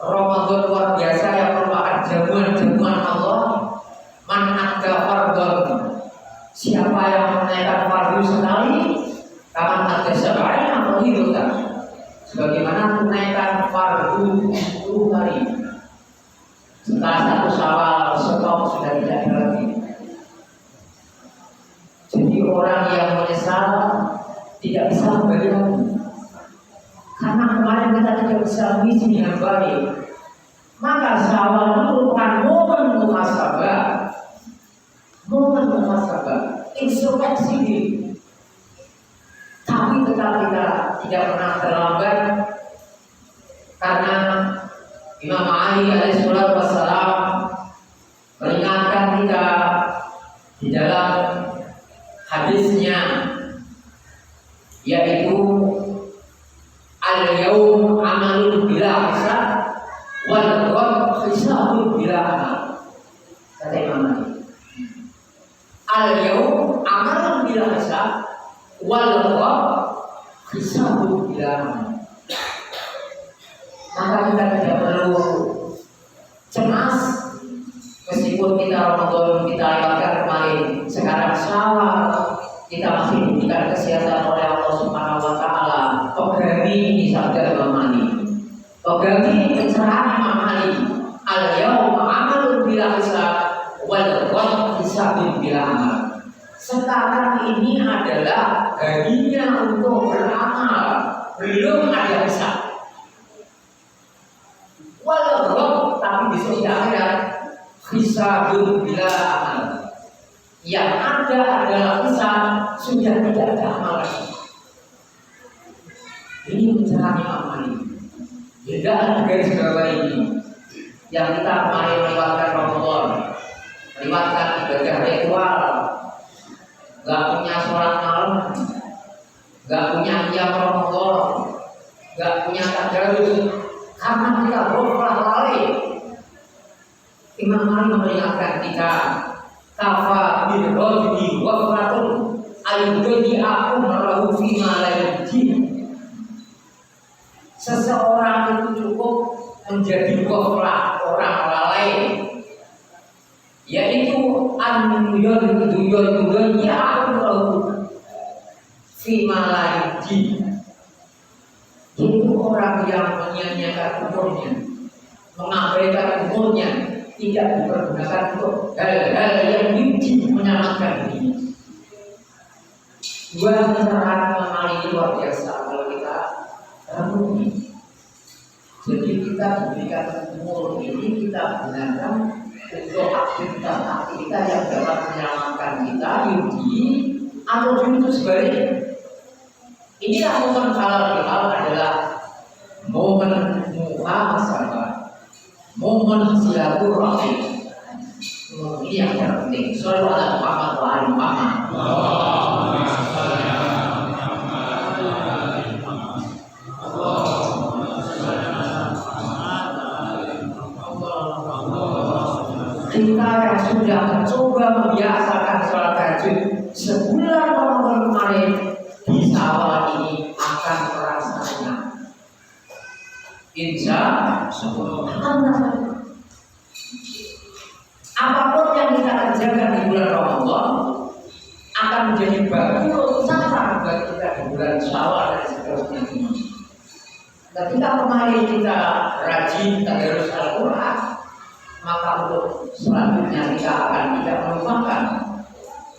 Ramadan luar biasa yang merupakan jamuan-jamuan Allah. Man ada fardhon, siapa yang menaikkan fardu sekali, kapan ada sebaik atau hidupkan, sebagaimana menaikkan fardu 10 hari. Setelah 1 Syawal stop, sudah tidak ada lagi. Jadi orang yang menyesal tidak bisa kembali lagi, karena kemarin kita tidak bisa mengisi dengan baik. Maka Syawal itu merupakan momen muhasabah, introspeksi diri. Tapi tetap kita tidak pernah terlambat, karena Imam Ali alaihissalam wassalam meringatkan kita di dalam hadisnya, yaitu al-yaum amalun bila hisab wal ghad hisabun bila amal. Kata Imam Ali, al-yaum amalun bila hisab wal ghad hisabun bila amal. Maka kita tidak perlu cemas meskipun kita Ramadan kita lewatkan kemarin. Sekarang Syawal kita masih diberikan kesehatan oleh Allah Subhanahu wa taala. Pegami ini sabda Imam Ali. Pegami pencerahan Imam Ali. Al-yaum amalun bila hisab wal ghad hisabun bila amal. Sekarang ini adalah harinya untuk beramal, belum ada hisab. Walau tapi besok di akhirat hisabun bila amal. Yang ada adalah hisab, sudah tidak ada amal lagi. Ini bicara Imam Ali. Tidak ada garis bawah ini. Yang kita kemarin melewatkan Ramadan, melewatkan ibadah ritual, gak punya sholat malam, gak punya qiyam Ramadan, gak punya tadarus, karena kita berubah lalai. Imam Ali memperingatkan kita, kafa bil rajuli wafratun al-dunya aku malahu fi ma la yajid. Seseorang itu cukup menjadi ghaflah, orang lalai, yaitu an-dunya aku malahu fi ma la yajid. Itu orang yang menyia-nyiakan umurnya, mengabaikan umurnya, tidak dipergunakan untuk hal-hal yang yuji menyelamatkan diri. Dua pencerahan Imam Ali luar biasa kalau kita renungi. Jadi kita diberikan umur ini, kita gunakan untuk aktivitas-aktivitas yang dapat menyelamatkan kita, yuji atau justru sebaliknya. Inilah momen halal adalah momen muhasabah, momen silaturahmi. Ini yang terpenting. Shallallahu alaihi wa alihi kita yang sudah mencoba membiasakan sholat tahajud sebulan Ramadan kemarin, di Syawal ini akan merasakannya. Insya Allah. Apapun yang kita kerjakan di bulan Ramadan akan menjadi batu loncatan bagi kita di bulan Syawal dan seterusnya ini. Ketika kemarin kita rajin tadarus Al-Quran, maka untuk selanjutnya kita akan tidak melupakan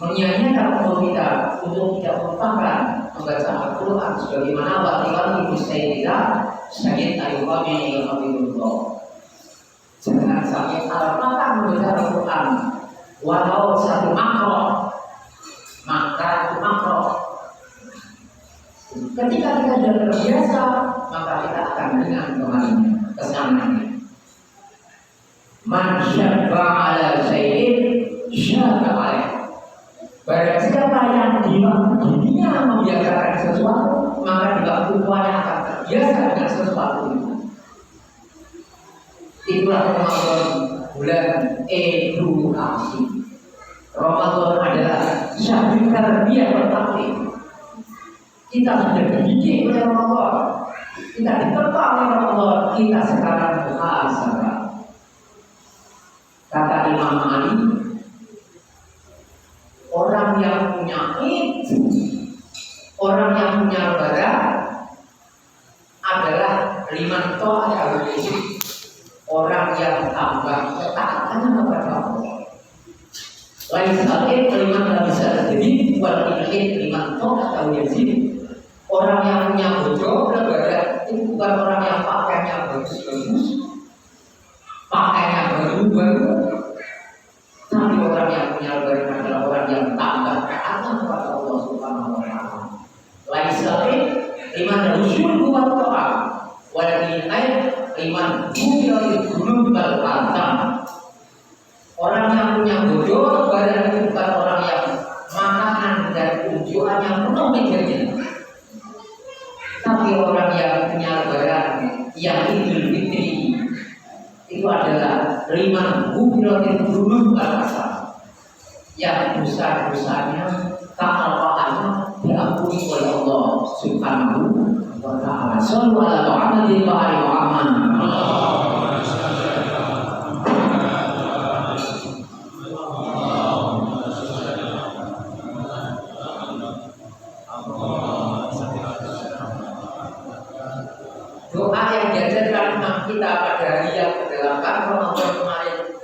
Menyanyiakan untuk tidak melupakan membaca Al-Quran sebagaimana wati-wati Sayyidina Syahid Al-Qami Al-Qabidullah. Jangan sampai lupakan membaca Al-Quran walau satu makro, maka itu makro. Ketika kita sudah terbiasa, maka kita akan ringan kemarinnya, kesananya. Man syabba ala syai'in syabba alaih. Barang siapa yang di dunia membiasakan sesuatu, maka di waktu tuanya akan terbiasa dengan sesuatu itu. Itulah Ramadan, bulan edukasi. Ramadan adalah syahrul tarbiyah wa ta'lim. Kita sudah dididik oleh Ramadan, kita diterpa oleh Ramadan, kita sekarang muhasabah. Kata Imam Ali, orang yang punya itu, orang yang punya lebaran adalah liman ta'at al-wajib, orang yang tambah ketaatannya kepada Allah. Lain sekali liman tak bisa terjadi, wal liman ta'at al-wajib. Orang yang punya bojo lebaran itu bukan orang yang pakaiannya bagus-bagus, pakaiannya baru-baru, tapi orang yang punya lebaran adalah orang yang tambah taatnya kepada Allah Subhanahu wa Ta'ala. Lain sekali liman rusul buat doa, walakin liman bukil gunung berpantang. Orang yang punya bojo lebaran itu bukan orang yang makanan dan tujuan yang penuh mejanya, tapi orang yang punya lebaran yang Idul Fitri itu adalah liman bukilatin dulu berasa, yang dosa-dosanya ta'ala diampuni oleh Allah Subhanahu wa Ta'ala. Shallallahu ala Muhammadin wa ali Muhammad. Doa yang diajarkan Imam kita pada hari yang ke-8 Ramadan kemarin,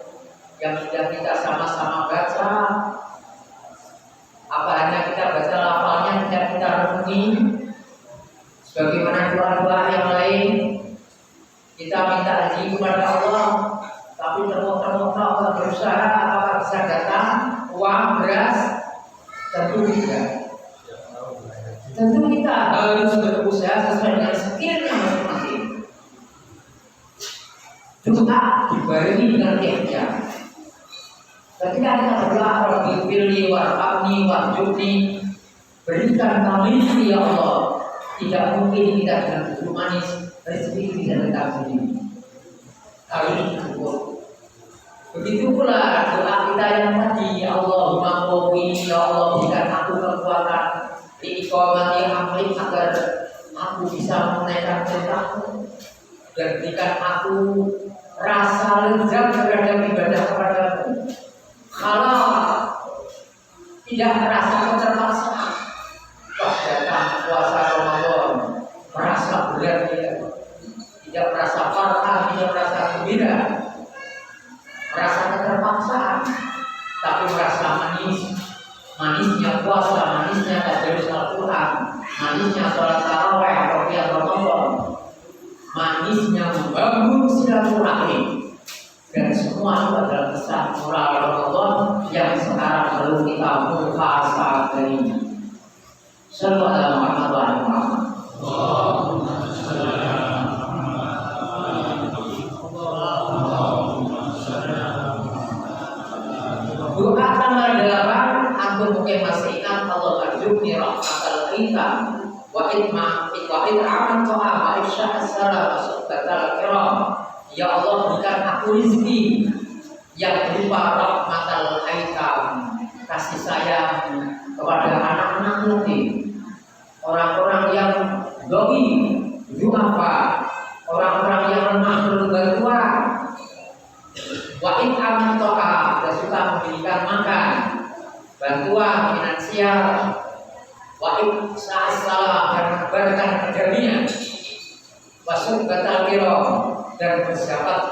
yang sudah kita sama-sama baca, apa hanya kita baca lafalnya, tidak kita renungi sebagaimana doa-doa yang lain. Kita minta rezeki kepada Allah, tapi ternyata Allah berusaha apakah bisa datang uang, beras? Tentu tidak. Tentu kita harus berusaha sesuai dengan skillnya masing-masing. Doa dibarengi dengan ikhtiar. Ketika kita berdoa, Rabbi firli warhamni warzuqni, berikan kami ya Allah. Tidak mungkin kita dengan duduk manis, rezeki tidak datang sendiri. Harus bersyukur. Begitu pula doa kita yang tadi, Allahumma qawwini, ya Allah berikan aku kekuatan iqamati amri agar aku bisa menunaikan perintahmu, dan berikan aku rasa lezat terhadap ibadah kepadamu. Kalau tidak merasa keterpaksaan, wah datang puasa Ramadan merasa berat dia, tidak merasa farhan, tidak merasa gembira, merasa keterpaksaan, tapi merasa manis. Manisnya puasa, manisnya tadarus Al-Quran, manisnya sholat tarawih atau qiyam Ramadan, manisnya membangun silaturahmi, dan semua itu adalah pesan moral Ramadan yang sekarang perlu kita muhasabah. Sallallahu alaihi Muhammad. Doa tanggal 8, aku mungkin masih ingat, Allah arzuqni rahmatal kita wa id'aman to'a wa ifsya'as salam wa suhbatal kiram. Ya Allah berikan aku rezeki yang berupa rahmatal aitam, kasih sayang kepada anak-anak yatim, orang-orang yang doi, du'afa, orang-orang yang lemah berbantuan. Wa id'aman to'a, dan suka memberikan makan, bantuan finansial. Wa ifsya'as salam, dan menyebarkan kedamaian. Wa suhbatal kiram, dan bersahabat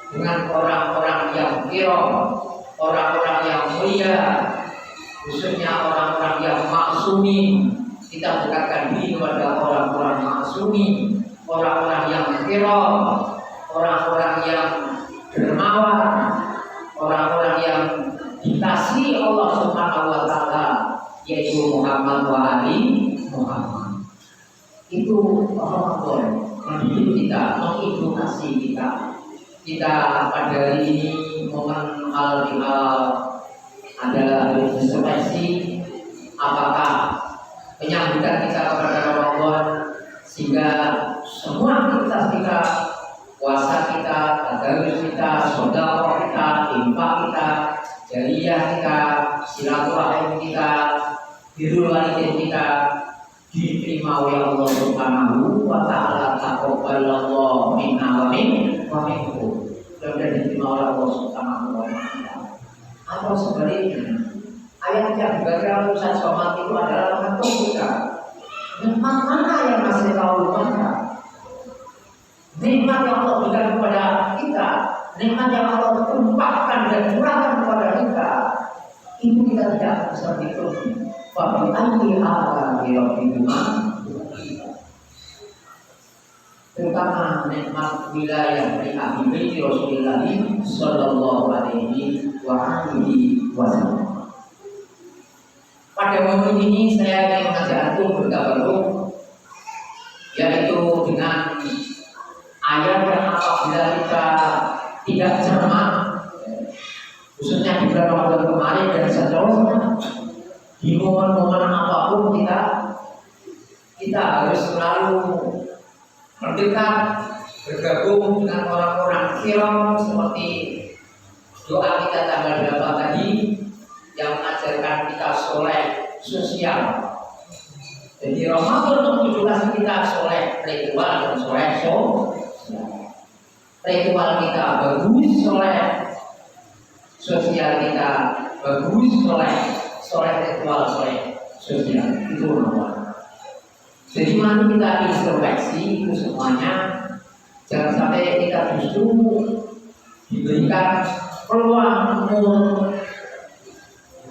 dengan orang-orang yang kiram, orang-orang yang mulia. khususnya orang-orang yang maksumi. Kita dekatkan diri kepada orang-orang maksumi, orang-orang yang kiram, orang-orang yang dermawan, orang-orang yang dikasihi Allah Subhanahu wa taala, yaitu Muhammad wa ali Muhammad. Itu Ramadan mendidik kita, mengedukasi kita. Kita pada hari ini momen hal-hal adalah introspeksi apakah penyambutan kita kepada Ramadan sehingga semua aktivitas kita, puasa kita, tadarus kita, sedekah kita, infak kita, jariyah kita, silaturahim kita, birrul walidain kita diterima oleh Allah Subhanahu wa taala. Taqabbalallahu minna wa minkum. Sudah diterima oleh Allah Subhanahu wa taala. Atau sebaliknya, ayat yang dibaca Ustaz Somad itu adalah menentu kita. Nikmat mana yang masih tahu mana? Nikmat yang Allah berikan kepada kita, nikmat yang Allah tumpahkan dan curahkan kepada kita, itu kita tidak bisa dihitung. Fabi ayyi ala'i rabbikuma, terutama nikmat wilayah dari ahli bait Rasulullah sallallahu alaihi wasallam. Pada momen ini saya ingin mengajak antum bertabaruk, yaitu dengan ayat yang apabila kita tidak cermat, khususnya di bulan Ramadan kemarin dan seterusnya, di momen-momen apapun kita harus selalu mendekat, bergabung dengan orang-orang kiram seperti doa kita tanggal 8 tadi yang mengajarkan kita soleh sosial. Jadi Ramadan menunjukkan kita soleh ritual dan soleh ritual kita bagus, soleh sosial kita bagus, soleh ritual, soleh sosial. Itu Ramadan. Jadi mari kita introspeksi itu semuanya. Jangan sampai kita justru diberikan peluang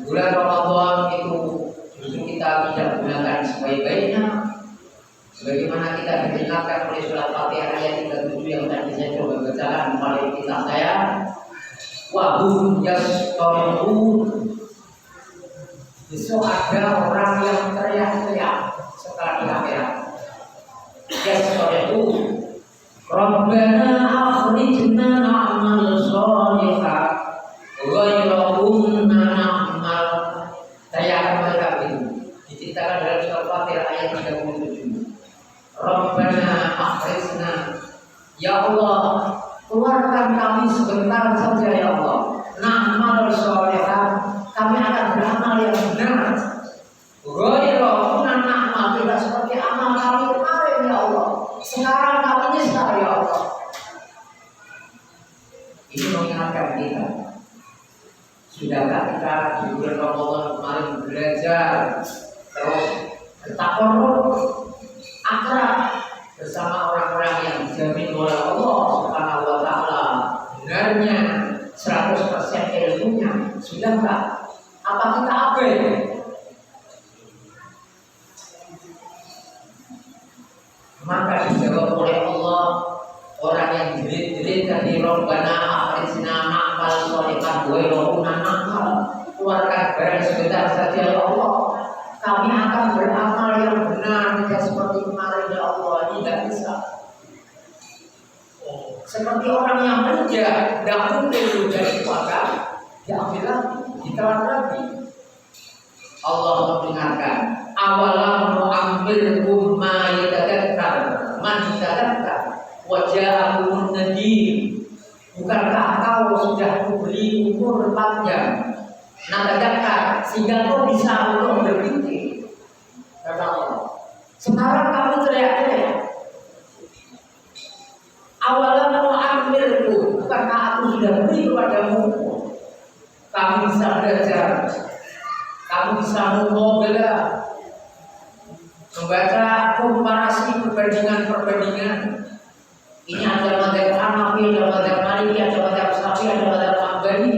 bulan Ramadan itu justru kita tidak gunakan sebaik-baiknya. Sebagaimana kita diperingatkan oleh surat Fatihah ayat 37 yang tadi saya coba bacakan pada kita saya, wa hum yasqurun. Besok ada orang yang teriak-teriak setelah di akhirat. Yasqurun, Rabbana akhrijna na'mal shalihan ghayra kunna na'mal. Teriakan mereka itu diceritakan dalam surat Fatihah ayat 37. Rabbana akhrijna, ya Allah, keluarkan kami sebentar saja ya Allah. Na'mal shalihan, kami akan beramal yang benar. Ghayra kunna na'mal, tidak seperti amal kami kemarin ya Allah. Sekarang kami nyesal ya Allah. Ini mengingatkan kita. Sudahkah kita di bulan Ramadan kemarin belajar terus bertakarrub akrab bersama orang-orang yang dijamin oleh Allah Subhanahu wa taala benarnya 100% ilmunya? Sudahkah? Apa kita abai? Maka dijawab oleh Allah, orang yang jerit-jerit dari Rabbana akhrijna na'mal shalihan ghayra kunna na'mal, keluarkan barang sebentar saja ya Allah, kami akan beramal yang benar, tidak seperti kemarin ya Allah. Ini tidak bisa. Seperti orang yang kerja, tidak mungkin jadi kuasa, diambil lagi, ditelan lagi. Allah mendengarkan, awalam nu'ammirkum ma yatadakkar man tadakkar wa ja'akumun nadhir. Bukankah kau sudah kuberi umur panjang, natadakkar, sehingga kau bisa untuk berpikir? Kata Allah. Sekarang kamu teriak-teriak, awalam nu'ammirkum, bukankah aku sudah beri kepadamu, kamu bisa belajar, kamu bisa mengobela, membaca komparasi perbandingan. Ini ada mazhab Hanafi, ada mazhab Maliki, ada mazhab Syafi'i, ada mazhab Hambali,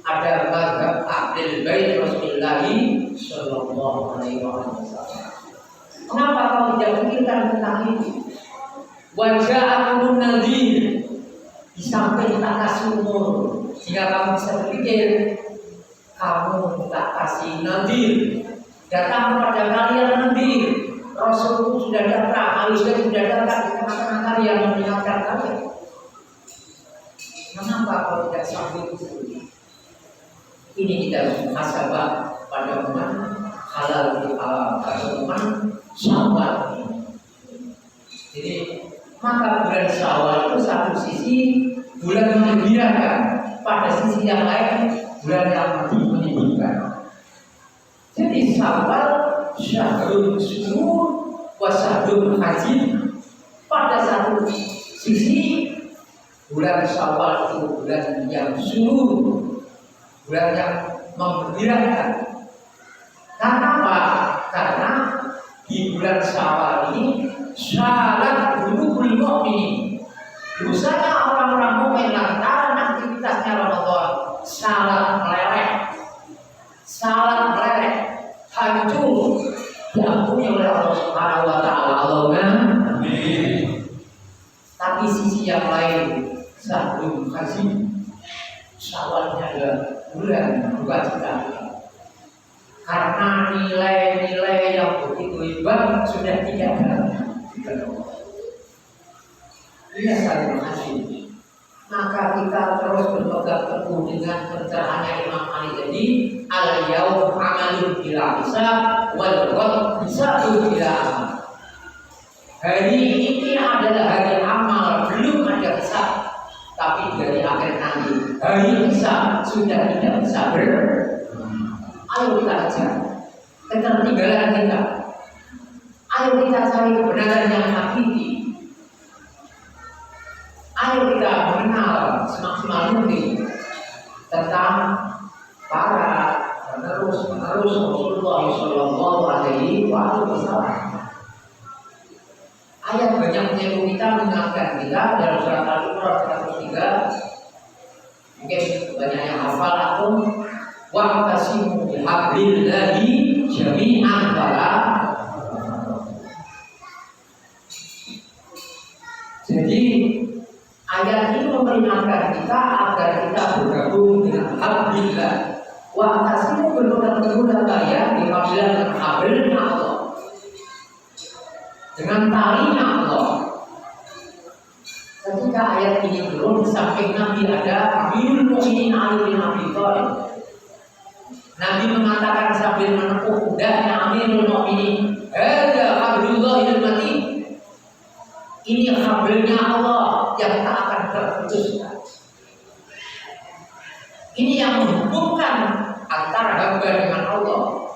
ada mazhab Ahlul Bait Rasulullah anak sumur, jika kamu bisa berpikir, kamu tak kasih nadir, datang kepada kalian nadir, Rasulullah sudah datang, Aisyah sudah datang di tengah-tengah kalian mengingatkan kalian. Kenapa kalau tidak sambut? Ini kita harus muhasabah pada bulan halal di alam, pada bulan Syawal. Jadi maka bulan Syawal itu satu sisi bulan menggembirakan, pada sisi yang lain bulan yang menyibukkan. Jadi Syawal syahrul syukur wa syahrul haji. Pada satu sisi bulan Syawal itu bulan yang syukur, bulan yang menggembirakan. Kenapa? Karena di bulan Syawal ini syarat qulubul mu'minin. Dosanya orang-orang mukmin lantaran aktivitasnya Ramadan salah meleleh, hancur, diampuni oleh Allah Subhanahu wa taala. Allahumma amin. Tapi sisi yang lain, Syahrul Haji, Syawalnya adalah bulan duka cita. Karena nilai-nilai yang begitu hebat sudah tidak ada. Ini Syahrul Haji. Maka kita terus berpegang teguh dengan pencerahannya Imam Ali tadi, al-yaum amalun bila hisab wal ghad hisabun bila amal. Hari ini adalah hari amal, belum ada hisab, tapi dari akhir nanti hari hisab sudah tidak bisa Ayo kita kejar ketertinggalan kita. Ayo kita cari kebenaran yang hakiki. Ayo kita mengenal semaksimal mungkin tentang para penerus Rasulullah Shallallahu Alaihi Wasallam. Ayat banyak menyuruh kita mengingatkan kita dalam surat Al-Imran 103. Mungkin banyak yang hafal atau wa'tasimu bihablillahi jami'an wala. Jadi ayat ini memperingatkan kita agar kita bergabung dengan hablillah. Wa'tasimu berpegang teguh kalian di hablillah Allah, dengan talinya Allah. Ketika ayat ini turun, di samping Nabi ada Amirul Mukminin Ali bin Abi Thalib. Nabi mengatakan sambil menepuk kudanya Amirul Mukminin, "Hadza hablullahil matin." Ini hablnya Allah yang tak akan terputuskan. Ini yang menghubungkan antara hamba dengan Allah.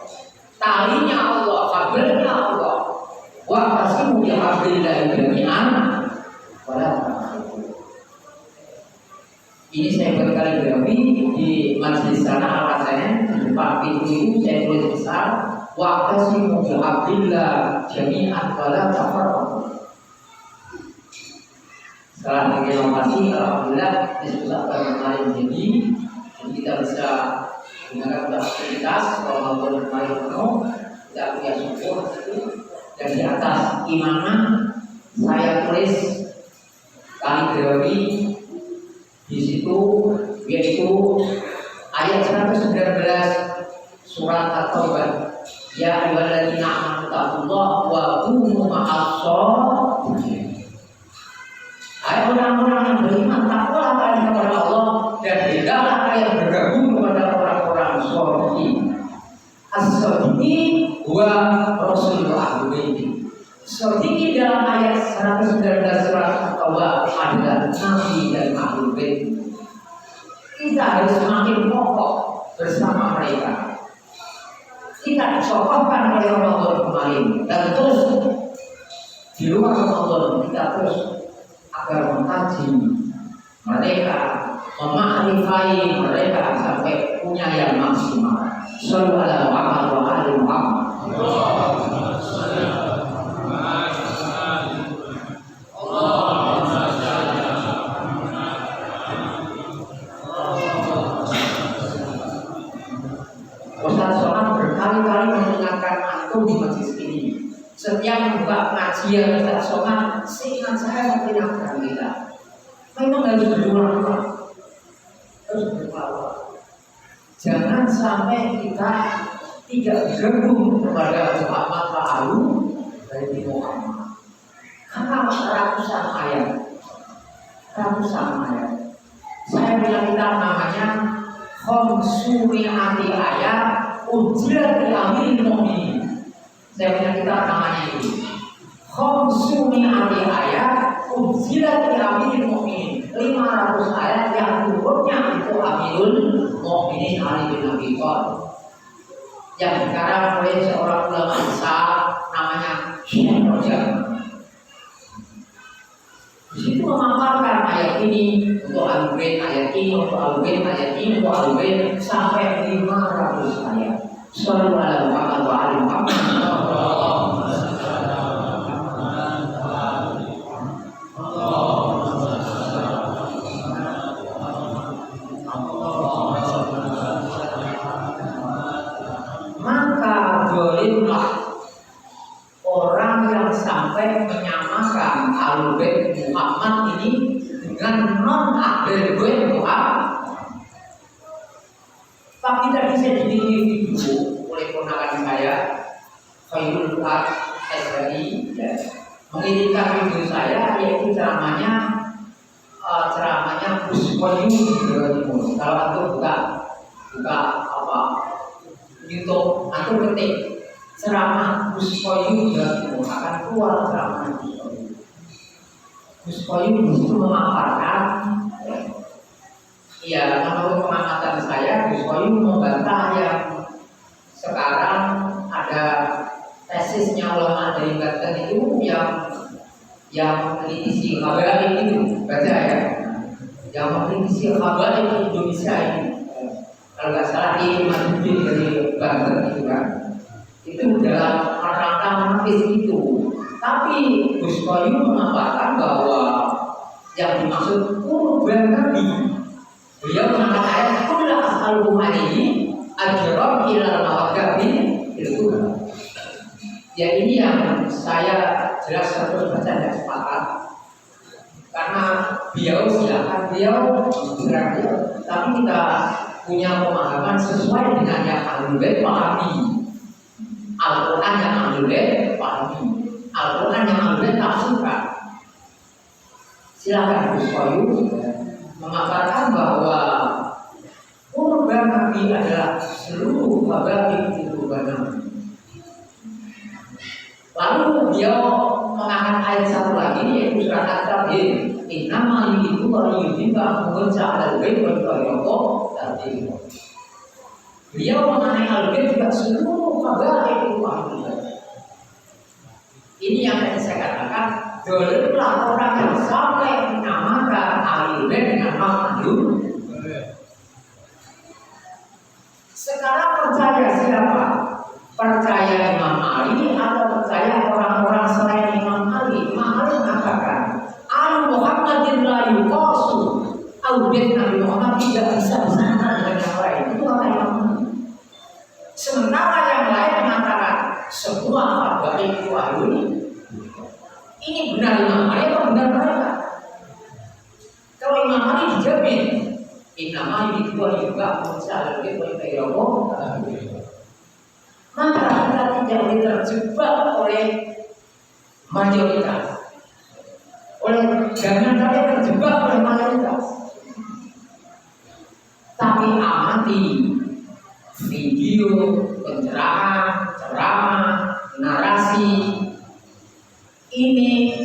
Talinya Allah, hablnya Allah. Wa qasimu bi hablillahi jami'an wala ta'khudhu. Ini saya berkali-kali di majelis sana alasannya di depan pintu itu saya tulis besar, wa qasimu bi hablillahi jami'an wala ta'khudhu. Setelah inovasi, alhamdulillah diskusi kemarin jadi kita bisa menggunakan aktivitas walaupun kemarin penuh, kita punya syukur. Dan di atas imamah saya tulis kaligrafi di situ, yaitu ayat 119 surat At-Taubah. Ya ayyuhalladzina amanu taqullaha wa kunu ma'as-shadiqin. Hai orang-orang yang beriman, takwalah kalian kepada Allah dan hendaklah kalian bergabung kepada orang-orang shadiqin. As-shadiqin wa Rasulullah Al-Baiti. Shadiqin dalam ayat 119 surat At-Taubah adalah Nabi dan Ahlul Bait. Kita harus semakin kokoh bersama mereka. Kita dicokohkan oleh Ramadan kemarin dan terus di luar Ramadan kita terus agar mengkaji mereka, memakrifai mereka sampai punya yang maksimal. Sallallahu alaihi wa sallam. Ustaz Somad berkali-kali mengingatkan antum di masjid ini. Setiap membuka pengajian Ustaz Somad, seingat saya memperingatkan kita. Memang harus berulang-ulang. Jangan sampai kita tidak bergabung kepada Muhammad lalu dari Muhammad. Karena ratusan ayat. Saya bilang kita namanya khamsuni ayat ujilat di amil mu'min. Saya bilang kita namanya ini khamsuni ayat ujilat di amil mu'min. 500 ayat yang turunnya itu Amirul Mukminin Ali bin Abi Thalib yang dikarang oleh seorang ulama besar namanya Syekh Rajab. Di situ memaparkan ayat ini untuk Al-Baqarah, ayat ini untuk Al-Baqarah, ayat ini untuk Al-Baqarah sampai 500 ayat. Sallallahu alaihi wasallam. Maka bolehlah orang yang sampai menyamakan Al-Baqarah Muhammad ini dengan non Ahlul Bait Muhammad. Tapi tadi saya dibikin video oleh ponakan saya, Khairul Fuad SRI, mengirimkan video saya yaitu ceramahnya Gus Koyum di Jawa Timur. Kalau antum buka apa YouTube, antum ketik ceramah Gus Koyum di Jawa Timur akan keluar ceramah Gus Koyum. Gus Koyum itu memaparkan, ya menurut pengamatan saya, Gus Koyum membantah yang sekarang ada tesisnya ulama dari Banten itu yang meneliti kabar itu, baca ya, yang meneliti kabar di Indonesia ini, kalau nggak salah di Madrid dari Banten itu kan, itu dalam rangka meneliti itu. Tapi Gus Koyum mengatakan bahwa yang dimaksud kurban Nabi, beliau mengatakan kullu as'aluhum alaihi ajran ilal mawaddatin itu. Ya ini yang saya jelas terus baca dan sepakat. Karena beliau berarti, tapi kita punya pemahaman sesuai dengan yang Ahlul Bait pahami. Al-Quran yang Ahlul Bait pahami. Al-Quran yang Ahlul Bait tafsirkan. Silakan Gus Koyum mengatakan bahwa kurban Nabi adalah seluruh kabar itu kurban Nabi. Lalu beliau mengangkat ayat satu lagi yaitu surat At-Taubah. Innama yuridu wa yudhika mengucap al-bait wa yaqo tadi. Beliau mengenai al-bait juga seluruh kabar itu Ahlul. Ini yang tadi saya katakan, dolurlah orang yang sampai menamakan Ahlul Bait dengan Ahlul. Sekarang percaya siapa? Percaya Imam Ali atau percaya orang-orang selain Imam Ali? Imam Ali mengatakan, Al Muhammadin la yuqasu. Ahlul Bait Nabi Muhammad tidak bisa disamakan dengan yang lain. Itu kata Imam Ali. Sementara yang lain mengatakan semua kabar itu Ahlul. Ini benar Imam Ali atau benar mereka? Kalau Imam Ali dijamin, innama yuridu juga mengucap al-bait wa yaqo. Maka kita tidak terjebak oleh mayoritas. Jangan kalian terjebak oleh mayoritas. Tapi amati video, pencerahan, ceramah, narasi ini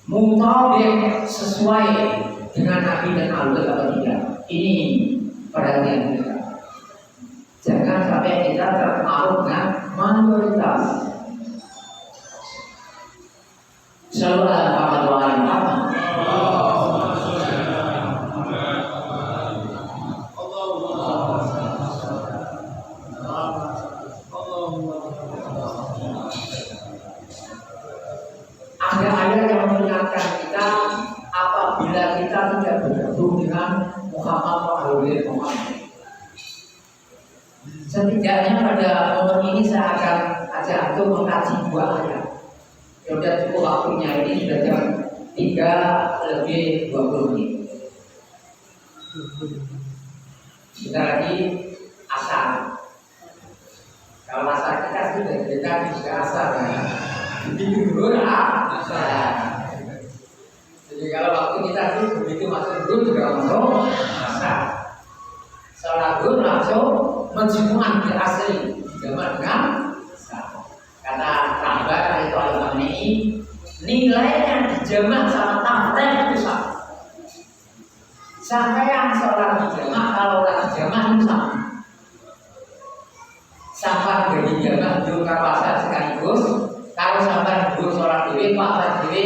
mutabik sesuai dengan Nabi dan Allah atau tidak. Ini perhatian kita. Jangan sampai kita terpengaruh dengan mayoritas. Selalu ada kabar doa yang apa? Ada ayat yang mengingatkan kita apabila kita tidak bergabung dengan Muhammad atau Ahlul Muhammad. Setidaknya pada momen ini saya akan ajak untuk mengkaji dua ayat. Ya udah cukup waktunya, ini sudah jam 3:20. Sebentar lagi asar. Kalau asar kita sudah beda juga asar ya. Jadi dulu asar. Jadi kalau waktu kita itu begitu masuk dulu juga masuk asar. Sholat dulu langsung menjumuan di asri zaman dengan asar. Kata kabar itu al-Mamni, nilainya dijamak sama tamrek itu sama. Sampai yang sholat dijamak kalau tak dijamak itu sama. Sampai dari jamak dulu kapasar sekaligus. Kalau sampai dulu sholat dewi, pasar dewi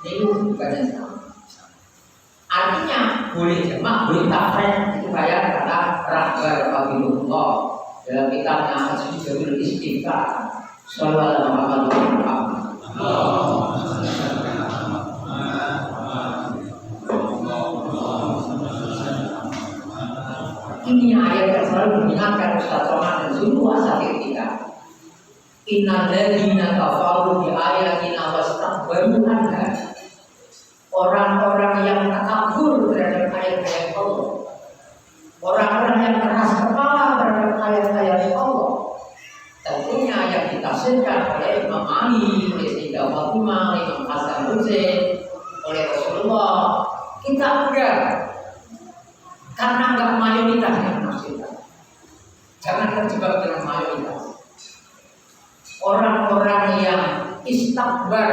itu bukannya sama. Artinya boleh jamak, boleh tamrek itu kayak kata Rahbar Fadilullah dalam kitabnya Al-Sujudul Istighfar. Sallallahu alaihi wasallam. Ini ayat yang selalu mengingatkan Ustaz Somad dan seluruh asatidz kita. Innal ladzina kafaru bi ayatina wastakbaru anha. Orang-orang yang takabur terhadap ayat-ayat Allah. Orang-orang yang keras kepala terhadap ayat-ayat Allah. Tentunya yang ditafsirkan oleh Imam Ali, oleh Sayyidah Fatimah, oleh Imam Hasan Hussein, oleh Rasulullah. Kita enggak, karena enggak mayoritas yang menafsirkan. Jangan terjebak dengan mayoritas. Orang-orang yang istakbar,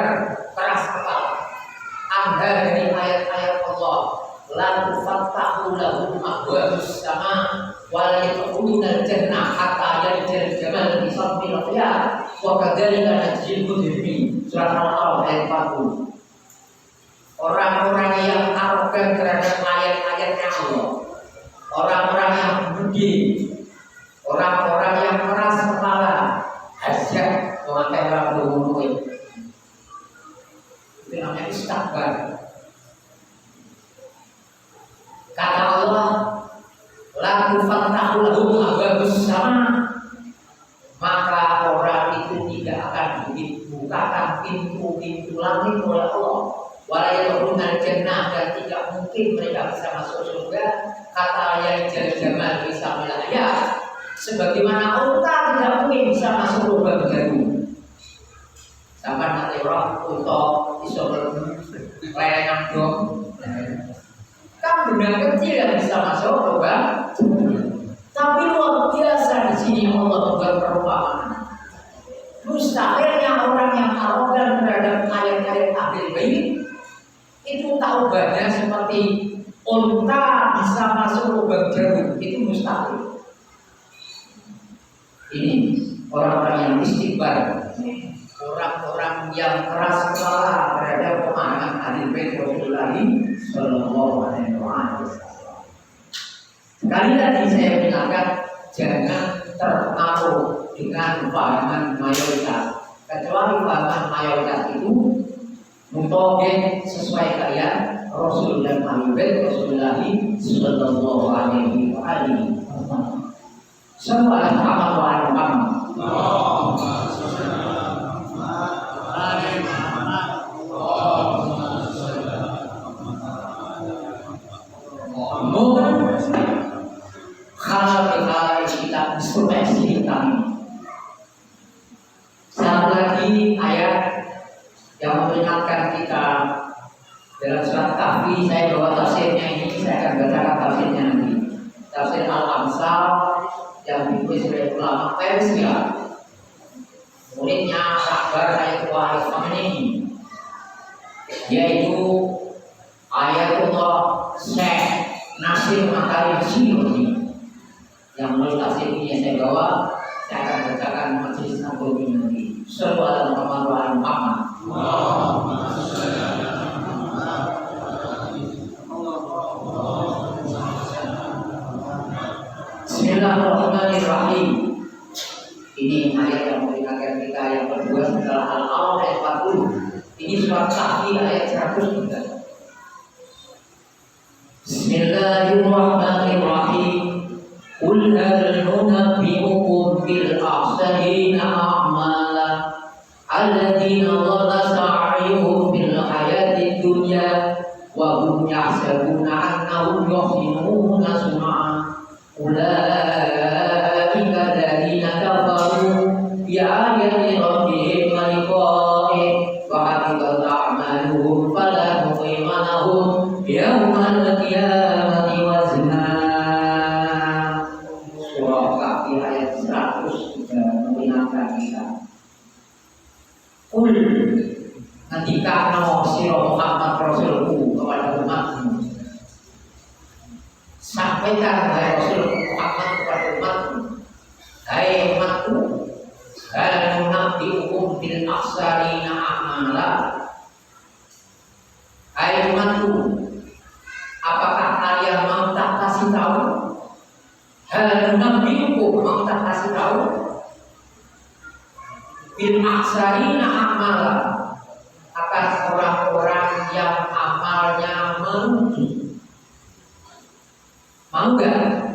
keras kepala, anda dari ayat-ayat Allah, la tufattahu lahum abwabus sama wa la yadkhuluna al-jannah hatta yalijal jamal fi sabbil khiyar wa kadzalika najzil mujrimin. Surah Al-A'raf ayat 40. Orang-orang yang arogan terhadap ayat-ayatnya Allah, orang-orang yang budi, orang-orang yang keras kepala, hasyat memakai rambut mulut, itu namanya istakbar. Kata Allah, la tufattahu lahum abwabus sama, maka orang itu tidak akan dibukakan pintu-pintu langit oleh Allah. Wala yadkhuluna jannah, dan tidak mungkin mereka bisa masuk surga. Kata yang jamal bisa melayar, sebagaimana unta tidak mungkin bisa masuk lubang jarum. Sampai nanti orang unta iso lelengan dong. Kan benda kecil yang bisa masuk lubang, tapi luar biasa di sini Allah membuat perumpamaan. Mustahilnya orang yang arogan terhadap ayat-ayat ahlul bait itu taubatnya seperti unta bisa masuk lubang jarum, itu mustahil. Ini orang-orang yang istikbar, orang-orang yang keras kepala terhadap pemahaman ahlul bait Rasulullah sallallahu alaihi wasallam. Sekali lagi saya ingatkan, jangan terpengaruh dengan pahaman mayoritas. Kecuali pahaman mayoritas itu mutawabin sesuai karya Rasul dan ahlul bait Rasulullah sallallahu alaihi wasallam. Semua amal wa amal. Hal-hal kita introspeksi kami. Satu lagi ayat yang memperingatkan kita dalam surat Kahfi. Saya bawa tafsirnya ini, saya akan bacakan tafsirnya nanti. Tafsir Al-Amsal yang ditulis oleh ulama Persia, muridnya Rahbar Al-Mamni, yaitu Ayatullah Syekh Nasir Makarim Syiroti. Yang menulis tafsir ini saya bawa, saya akan bacakan majelis agung ini nanti. Sallallahu alaihi wasallam. Bismillahirrahmanirrahim. Ini ayat yang memperingatkan kita yang kedua setelah Al-A'raf ayat 40. Ini surat Kahfi ayat 103. Bismillahirrahmanirrahim. Qul hal nunabbi'ukum bil akhsarina a'mala alladziina dhalla sa'yuhum fil hayatid dunya wa hum yahsabuna annahum yuhsinuna sun'a Ulaika alladziina kafaru bi ayati rabbihim wa liqa'ihi wa habitat a'maluhum fala nuqima lahum yaumal qiyamati wazna. Surah Kahfi ayat 100 juga mengingatkan kita. Kul, ketika nama sira Muhammad Rasulku kepada umatmu, sampaikan wahai Rasul Muhammad kepada umatmu, hai umatku, hal nunabbi'ukum bil akhsarina a'mala. Hai umatku, apakah kalian mau tak kasih tahu? Hal nunabbi'ukum, mau tak kasih tahu? Bil akhsarina a'mala, akan orang-orang yang amalnya merugi. Mau gak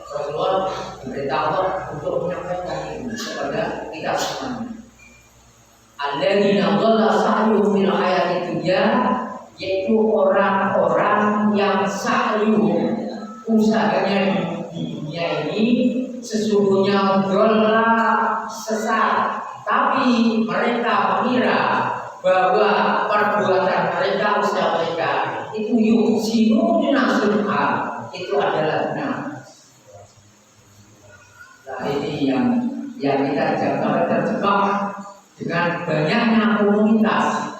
Rasulullah diberitahu untuk menyampaikan ini kepada kita semuanya? Alladzina dhalla sa'yuhum fil hayati dunya, yaitu orang-orang yang sa'yuhum, usahanya di dunia ini sesungguhnya dhalla, sesat, tapi mereka mengira bahwa perbuatan mereka, usaha mereka itu yuhsinuna sun'a, itu adalah benar. Nah, ini yang kita jangan terjebak dengan banyaknya komunitas.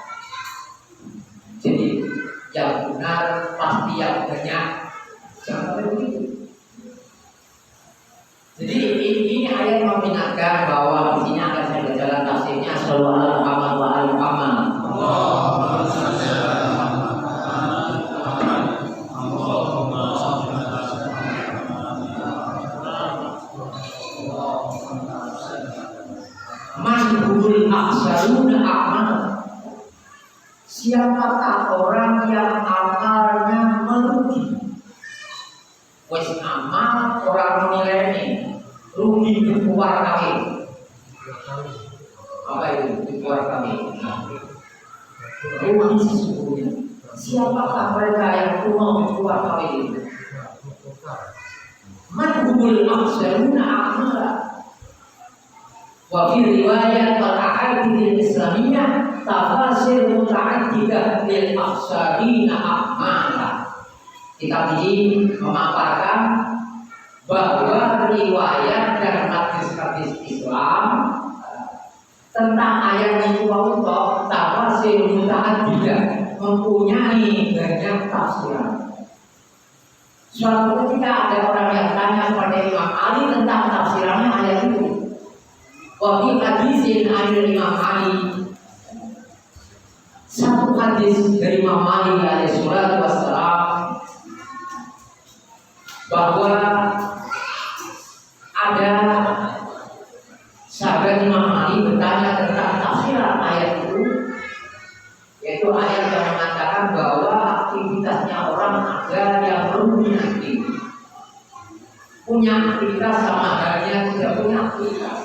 Jadi yang benar pasti yang banyak, jangan begitu. Jadi ini ayat mengingatkan bahwa di sini akan saya berjalan tafsirnya sallallahu Muhammad wa ali Muhammad. Manhubul aksaruna amal. Siapakah orang yang amalnya merugi? Wes amal orang menilai ini rugi berkuar kali. Apa itu berkuar kali? Rugi sesungguhnya. Siapakah mereka yang mau berkuar kali? Manhubul aksaruna amal. Wa fi riwayat wal ahadits islamiyah tafasir muta'addidah lil aksarina a'mala. Kitab ini memaparkan bahwa riwayat dan hadis-hadis Islam tentang ayat itu Allah tafasir muta'addidah, mempunyai banyak tafsiran. Suatu ketika ada orang yang tanya kepada Imam Ali tentang tafsirannya ayat itu. Wa fi hadisin Imam Ali, satu hadis dari Imam Ali alaihi salatu wassalam, bahwa ada sahabat Imam Ali bertanya tentang tafsiran ayat itu, yaitu ayat yang mengatakan bahwa aktivitasnya orang ada yang merugi nanti, punya aktivitas sama halnya tidak punya aktivitas.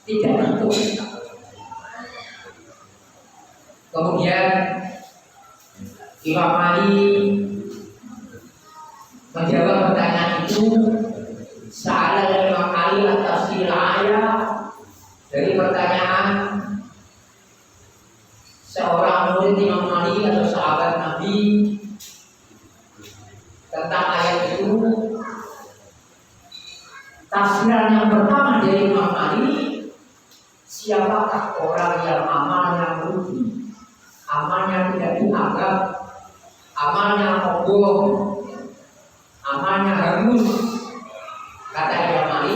Tidak tentu. Kemudian Imam Ali menjawab pertanyaan itu. Sa'ala Imam Ali atas ayat dari pertanyaan seorang murid Imam Ali atau sahabat Nabi tentang ayat itu. Tafsiran yang pertama dari Imam Ali, siapakah orang yang amalnya merugi, amalnya tidak dianggap, amalnya mogok, amalnya hangus? Kata Imam Ali,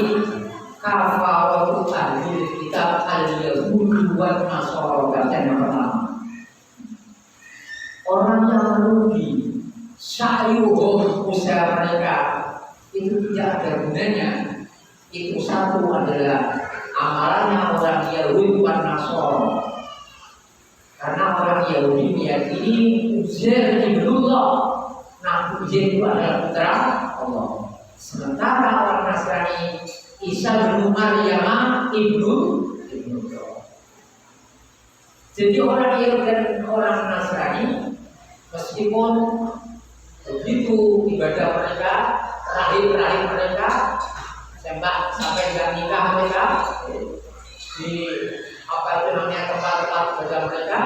kafaratu ahli kitab al-yahudi wa nasara. Kata yang pertama, orang yang merugi, sa'yuhum, usaha mereka itu tidak ada gunanya. Itu satu adalah amalannya orang Yahudi dan Nasara. Karena orang Yahudi meyakini Uzair ibnullah, nah Uzair itu adalah putra Allah. Sementara orang Nasrani Isa bin Maryam ibnu Allah. Jadi orang Yahudi dan orang Nasrani meskipun begitu ibadah mereka rahim mereka sampai dengan nikah mereka di apa itu namanya tempat-tempat ibadah mereka.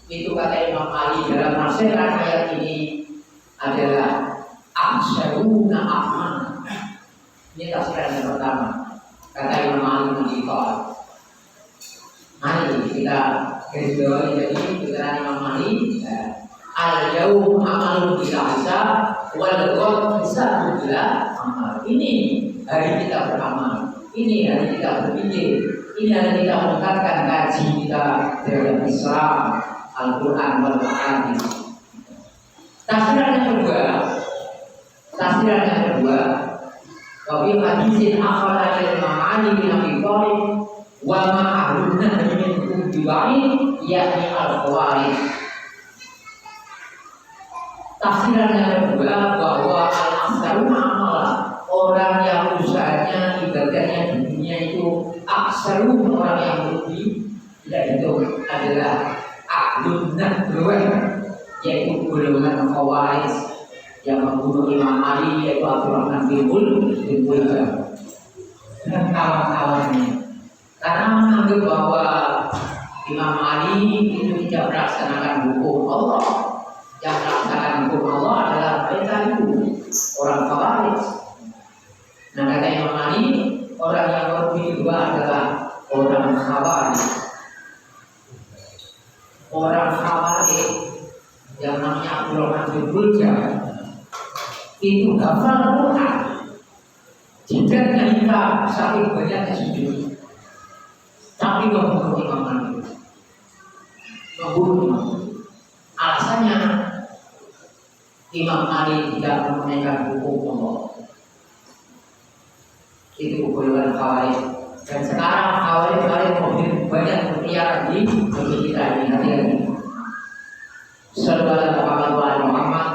Itu kata Imam Ali dalam nasihat ayat ini adalah aksaruna aman. Ini tafsiran yang pertama. Kata Imam Ali menjawab. Mari kita garis bawahi jadi keterangan Imam Ali. Al-yawm amalu bila hisab wal ghad hisab bila amal. Ini hari kita beramal. Ini hari kita berpikir. Ini hari kita meningkatkan kaji kita terhadap Islam, Al-Quran wal Hadis. Tafsiran yang kedua, wa fi hadisin akhara Imam Ali bin Abi Thalib wa ma'aruna min kubiwain yakni al-khawarij. Tafsiran yang kedua bahwa al-aksaruna amalan, orang yang usahanya ibadahnya di dunia itu aksarun, orang yang lebih, yaitu adalah ahlun nahwah, yaitu golongan khawarij yang membunuh Imam Ali, yaitu Abdurrahman bin Muljam dan kawan-kawannya, karena menganggap bahwa Imam Ali itu tidak melaksanakan hukum Allah. Yang melaksanakan hukum Allah adalah mereka itu orang khawarij. Nah, kata Imam Ali, orang yang kedua adalah orang khawarij. Orang khawarij yang namanya Abdurrahman bin Muljam itu hafal Quran, tidak nyata saking banyaknya sujud, tapi membunuh Imam Ali. Alasannya Imam Ali tidak menunaikan hukum Allah. Itu golongan khawarij. Dan sekarang khawarij banyak berkeliaran di negeri kita ini. Hati-hati. Sallallahu alaihi Muhammad.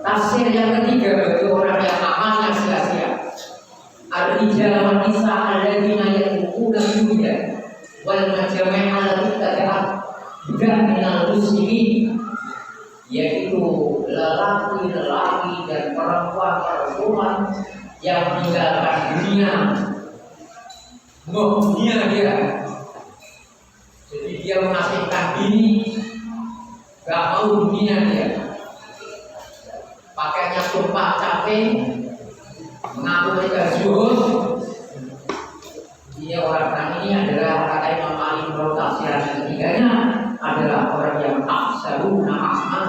Tafsir yang ketiga bagi orang yang amal yang sia-sia. Al-rijal wal nisa alladziina yaquluna dunya wal majami' allati tad'at dan minal muslimin, yaitu lelaki dan perempuan yang meninggalkan dunia, dunia dia. Jadi dia menasihkan diri, gak mau dunia dia. Pakainya sumpah capek, mengaku mereka zuhud. Dia orang ini adalah kata Imam Ali menurut tafsiran yang ketiganya adalah orang yang aksaruna amal.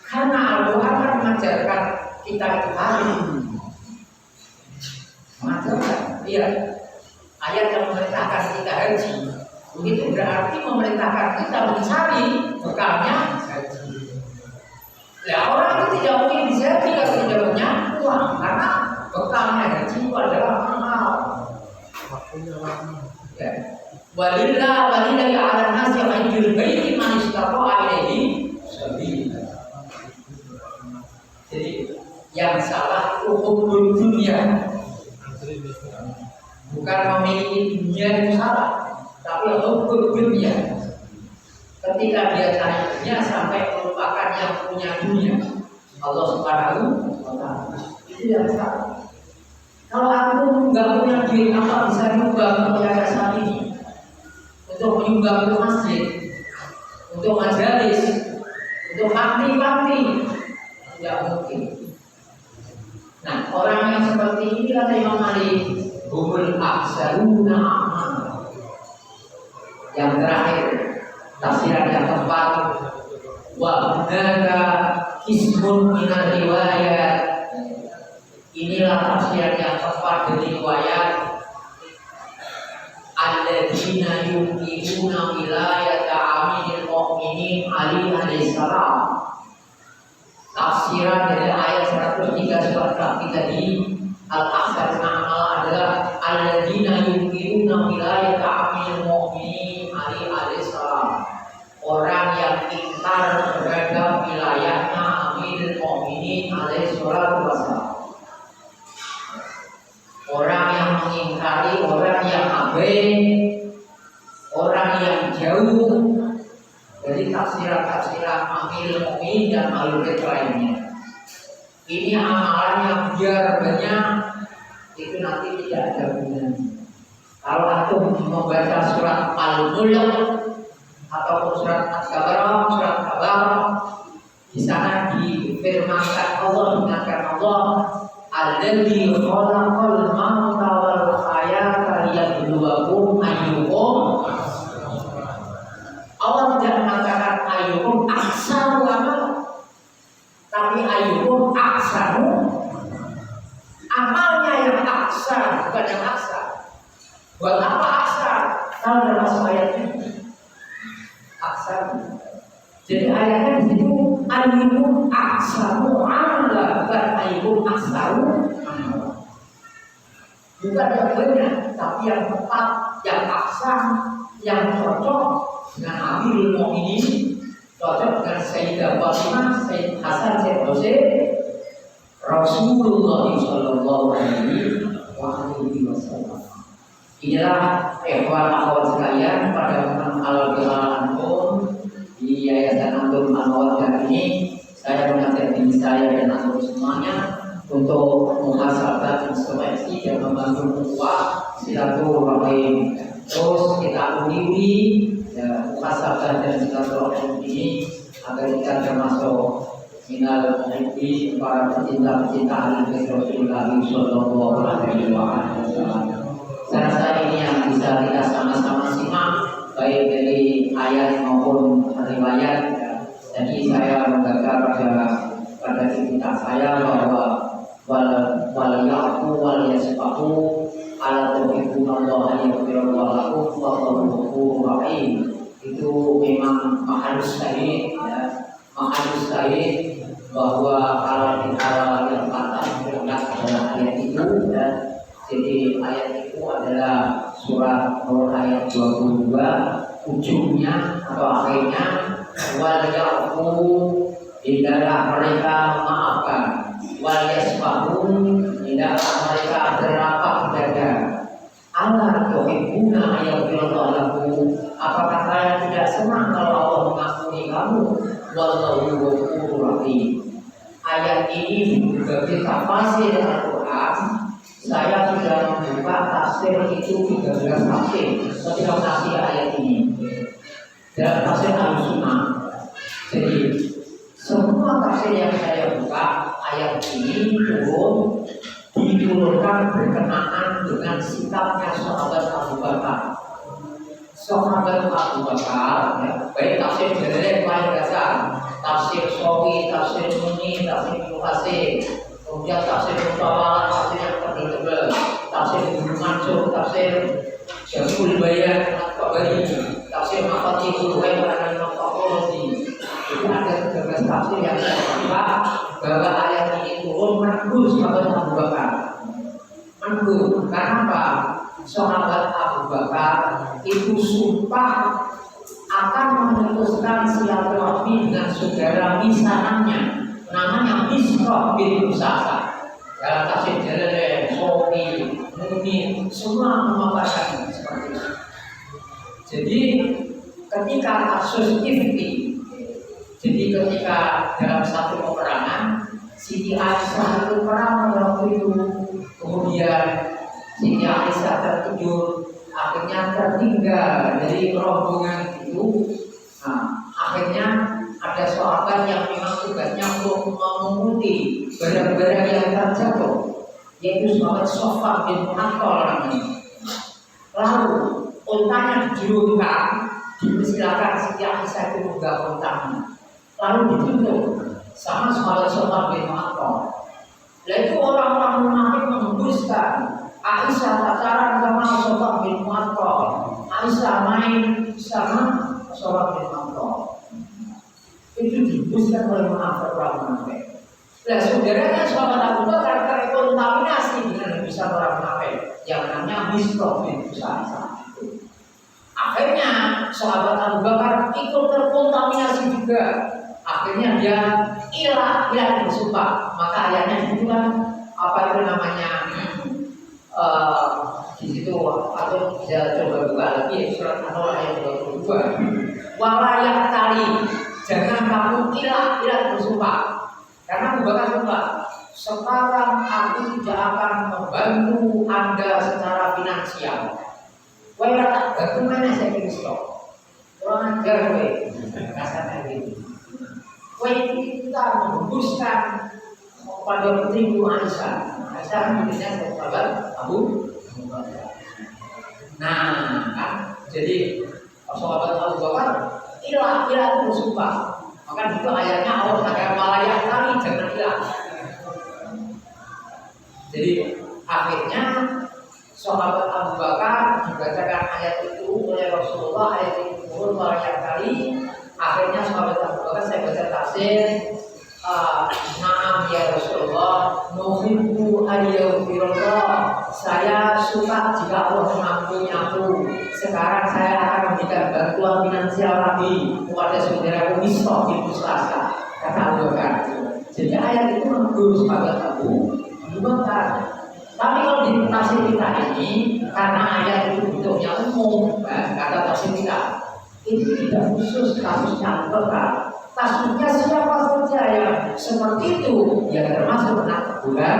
Karena Al-Quran mengajarkan kita itu hari mengajarkan, iya, ayat yang memerintahkan kita haji, begitu berarti memerintahkan kita mencari bekalnya haji. Nah, orang itu tidak mungkin bisa haji kalau tidak punya uang, karena bekalnya haji itu adalah mahal. Walillahi 'alan nasi hajjul baiti man istata'a ilaihi sabila. Jadi yang salah itu hukum dunia, bukan memiliki dunia itu salah, tapi hukum dunia. Ketika dia cari dunia sampai melupakan yang punya dunia, Allah Subhanahu wa Ta'ala, itu yang salah. Kalau aku nggak punya duit, apa bisa nyumbang untuk yayasan ini, untuk menyumbang untuk masjid, untuk majelis, untuk panti-panti? Tidak mungkin. Nah, orang yang seperti ini kata Imam Ali, humul aksaruna amal. Yang terakhir, tafsiran yang keempat, wa hunaka kismun minal riwayat. Inilah tafsiran yang tepat dari riwayat alladzina yuqimuna wilayata aminil mu'minin Ali alaihissalam. Tafsiran dari ayat 103 surat Kahfi tadi, al-aksar amal adalah alladzina yuqimuna wilayata aminil mu'minin Ali alaihissalam. Orang yang ingkar terhadap wilayahnya Amirul Mukminin alaihissalam. Orang yang mengingkari, orang yang abai orang yang jauh dari tafsiran-tafsiran Amirul Mukminin dan Ahlul Bait lainnya. Ini amalannya biar banyak, itu nanti tidak ada gunanya. Kalau antum membaca surat Al-Mulk atau surat Al-Baqarah, surat Al-Baqarah, di sana difirmankan Allah dengan Allah, "Alladzi khalaqal mauta wal hayata liyabluwakum ayyukum." Allah tidak mengatakan ayyukum ahsanu amal, tapi ayyukum ahsanu amalnya yang ahsan, bukan yang ahsan. Buat apa ahsan? Kalau dalam masuk ayat ini ahsan. Jadi ayatnya di situ ayyukum ahsanu amala, bukan ayyukum ahsanu amala. Bukan yang banyak, tapi yang tepat, yang ahsan, yang cocok dengan Amirul Mukminin, cocok dengan Sayyidah Fatimah, Sayyid Hasan, Sayyid Husain, Rasulullah Shallallahu Alaihi Wasallam. Inilah ikhwan akhwat sekalian pada al-Qur'an di Yayasan Antum Al-Mawaddah ini, saya mengajak diri saya dan antum semuanya untuk muhasabah introspeksi dan membangun ukhuwah silaturahim. Terus kita undi muhasabah dan silaturahim ini agar kita termasuk minal muhibbin, para pecinta-pecinta Nabi Rasulullah sallallahu alaihi wasallam. Saya rasa ini yang bisa kita sama-sama simak baik dari ayat maupun riwayat. Jadi saya membakar pada kita saya bahwa wal ya'fu wal yasfahu ala tuhibbunallaha yaghfirullahu lakum wa huwal ghafurur rahim. Itu memang mahalus sekali ya, mahalus sekali bahwa kalau kita yang patah berangkat adalah ayat itu ya. Jadi ayat itu adalah surat Nur ayat 22, ujungnya atau akhirnya wal ya'fu, hendaklah mereka memaafkan, wal yasfahu, hendaklah mereka berlapang dada. Allah tuhibbuna yaghfirullahu lakum, apakah kalian tidak senang kalau Allah mengampuni kamu? Wallahu ghafurur rahim. Ayat ini sebagai tafsir Al-Quran. Saya sudah membuka tafsir itu 13 tafsir setiap tafsir ayat ini dalam tafsir Al-Sunnah. Jadi semua tafsir yang saya buka ayat ini diturunkan berkenaan dengan sikapnya sahabat Abu Bakar. Sahabat Abu Bakar, ya, baik tafsir Jalalain paling dasar, tafsir Shawi, tafsir Muni, tafsir Ibnu Katsir, kemudian tafsir Mutawalat, tafsir yang tebal-tebal, tafsir Ibnu Mansur, tafsir Syamsul Bayan, At-Tabari, tafsir Mafatihul Ghaib dan Al-Maqdisi. Itu ada 13 tafsir yang saya buka bahwa ayat ini turun menembus sahabat Abu Bakar. Menembus, karena apa? Sahabat Abu Bakar itu sumpah akan memutuskan silaturahmi dengan saudara misanannya, namanya Misrah bin Usasa. Dalam tafsir Jalalain, Shawi, Muni, semua memaparkan seperti itu. Jadi ketika kasus Ifki, jadi ketika dalam satu peperangan Siti Aisyah itu perang waktu itu, kemudian Siti Aisyah tertidur, akhirnya tertinggal dari rombongan itu. Nah, akhirnya ada sahabat yang memang tugasnya untuk memunguti barang-barang yang terjatuh, yaitu sahabat Sofwan bin Mu'attal namanya. Lalu untanya dijulurkan, dipersilakan Siti Aisyah itu membuka untanya, lalu ditutup sama sahabat Sofwan bin Mu'attal. Lalu orang-orang munafik menghembuskan Aisyah pacaran sama Sofwan bin Mu'attal, Aisyah main sama Sofwan bin Mu'attal. Itu dihembuskan oleh orang munafik. Nah, saudaranya sahabat Abu Bakar terkontaminasi dengan hembusan orang munafik yang namanya Misrah bin Usasa. Akhirnya sahabat Abu Bakar ikut terkontaminasi juga. Akhirnya dia ilah bersumpah. Maka ayatnya itu kan apa itu namanya di situ atau bisa coba buka lagi surat An-Nur ayat 22. Walayak tali, jangan kamu ilah bersumpah. Karena Abu Bakar sumpah, sekarang aku tidak akan membantu Anda secara finansial. Wah, tak bantu mana saya Kristo. Kurang ajar kowe. Kasarnya gitu. Kowe kita menghembuskan kepada putriku Aisyah. Aisyah putrinya sahabat Abu Bakar. Nah, kan jadi sahabat Abu Bakar ilah itu bersumpah. Maka itu ayatnya Allah kata malayak kali jangan ilah. Jadi akhirnya sahabat Abu Bakar dibacakan ayat itu oleh Rasulullah, ayat itu turun malayak kali. Akhirnya sahabat Abu Bakar, saya baca tafsir, Naam ya Rasulullah, nuhibbu ayyafirullah. Saya suka jika Allah mengampuni aku. Sekarang saya akan memberikan bantuan finansial lagi kepada saudaraku Misbah bin Selasa, kata Abu Bakar. Jadi ayat itu menegur sahabat Abu Bakar. Tapi kalau di tafsir kita ini, karena ayat itu bentuknya umum, kata tafsir kita, itu tidak khusus kasusnya Abu Bakar. Kasusnya siapa saja yang seperti itu, ya termasuk bukan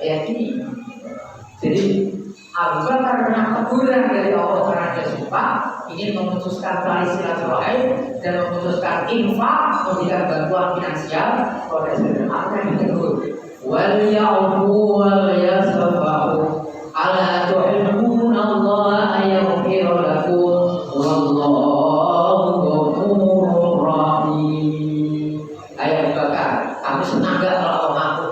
ayat ini. Jadi Abu Bakar kena teguran dari Allah karena dia sumpah ingin memutuskan tali silaturahim dan memutuskan infak, memberikan bantuan finansial kepada saudara. Apa yang ditegur? Wal ya'fu wal yasfahu ala tuhibbuna Allah ayaghfira lakum wallahu ghafurur rahim. Ayo Bakar, kamu senang gak kalau aku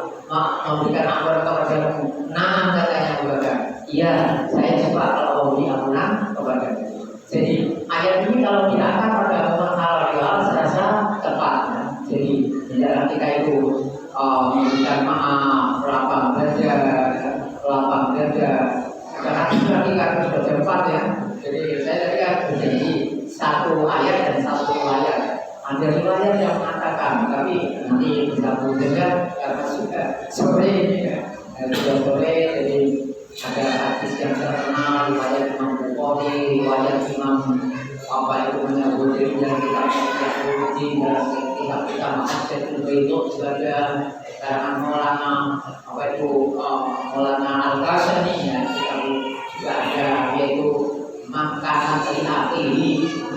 memberikan ampunan kepadamu? Nah, katanya Abu Bakar, iya, saya suka kalau memberi ampunan kepadamu. Jadi ayat ini kalau diangkat pada momen halal serasa tepat. Jadi di dalam kita itu memberikan maaf, lapang dada. Karena kita sudah cepat ya. Jadi saya tadi kan menjadi satu ayat dan satu ayat. Ada riwayat yang mengatakan, tapi nanti bisa mendengar karena sudah sore ini ya. Sudah sore, jadi ada hadis yang terkenal, riwayat Imam Bukhari, riwayat Imam apa itu menyebutkan yang kita uji dalam kita maksud itu sebagai karangan Maulana apa itu Maulana Al-Ghazali ya, kita juga ada yaitu makanan terhati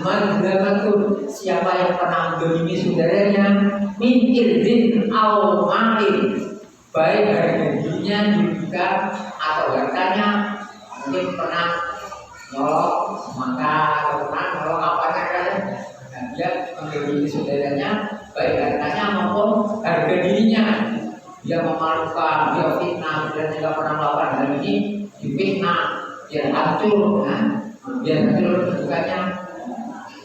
menggabungkan siapa yang pernah mendolimi saudaranya min irdin au malin, baik dari dirinya juga atau hartanya, mungkin pernah nyolok semangka atau pernah nyolok apanya kan, dan dia mendolimi saudaranya baik hartanya maupun harga dirinya. Dia memalukan, dia fitnah, dan tidak pernah melakukan hal ini, difitnah, dia hancur, biar hancur kedudukannya.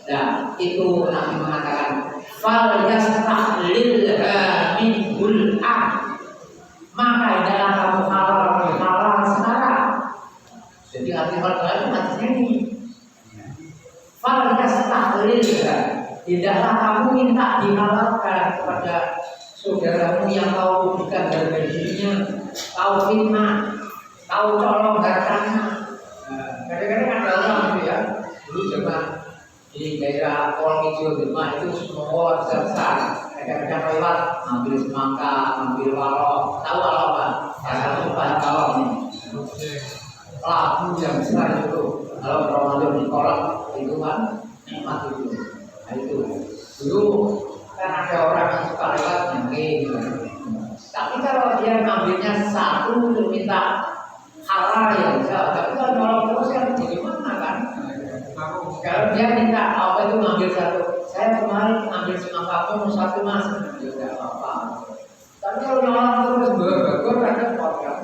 Nah, itu Nabi mengatakan fal yastahlilha minhul maka adalah kamu halal sekarang. Jadi arti halal itu maksudnya ini fal yastahlilha, tidaklah kamu minta dihalalkan kepada saudaramu yang kau bukan dari dirinya, kau fitnah, kau colong hartanya. Kadang-kadang ada orang gitu ya, dulu zaman di daerah Kolmijo Demak itu semua besar-besar. Kadang-kadang lewat ambil semangka, ambil walok, tahu walok apa? Asal lupa walok nih. Labu yang besar itu, kalau Ramadan di kolak itu kan nikmat itu. Nah itu dulu kan ada orang yang suka lewat nyangking. Tapi kalau dia ngambilnya satu untuk minta halal ya bisa, tapi kalau nyolong terus kan bagaimana kan? Kalau dia minta apa itu ngambil satu, saya kemarin ngambil semangka pun satu mas, ya tidak apa-apa. Tapi kalau nyolong terus ber kan repot kan?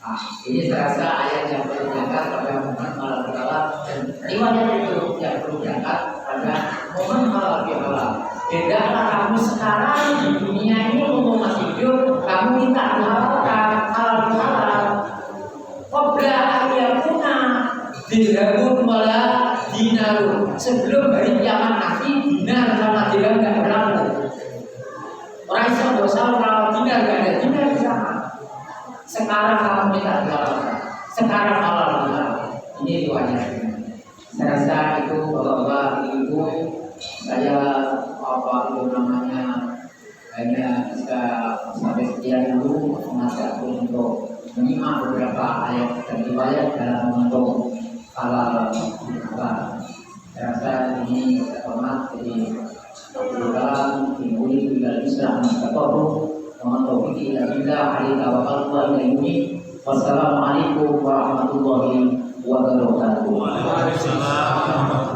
Nah, ini serasa ayat yang perlu diangkat pada momen halal bihalal dan riwayat itu yang perlu diangkat pada momen halal bihalal. Bedalah kamu sekarang di dunia ini untuk masih hidup, kamu minta dihalalkan halal bihalal. Qabla ayyakuna dirhamun wala dinarun, sebelum hari kiamat nanti dinar sama dirham tidak berlaku. Orang Islam dosa kalau dinar tidak ada dinar di sana. Sekarang kamu minta dihalalkan. sekarang halal halal. Ini diwajibkan. Saya rasa itu bapak-bapak, ibu, saya apa itu namanya hanya bisa sampai sekian dulu mengajak untuk menyimak beberapa ayat dan riwayat dalam bentuk halal halal. Saya rasa ini hormat jadi dalam dimulai dari Islam atau untuk kita hari tawakal dan ini. Wassalamualaikum warahmatullahi wabarakatuh. Waalaikumsalam.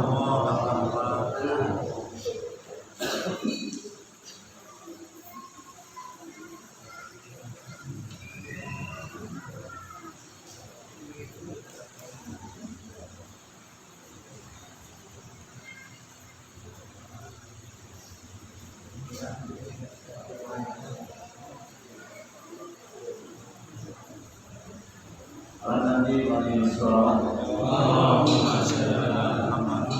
Nabi alaihi salam. Allahumma shalli ala Muhammad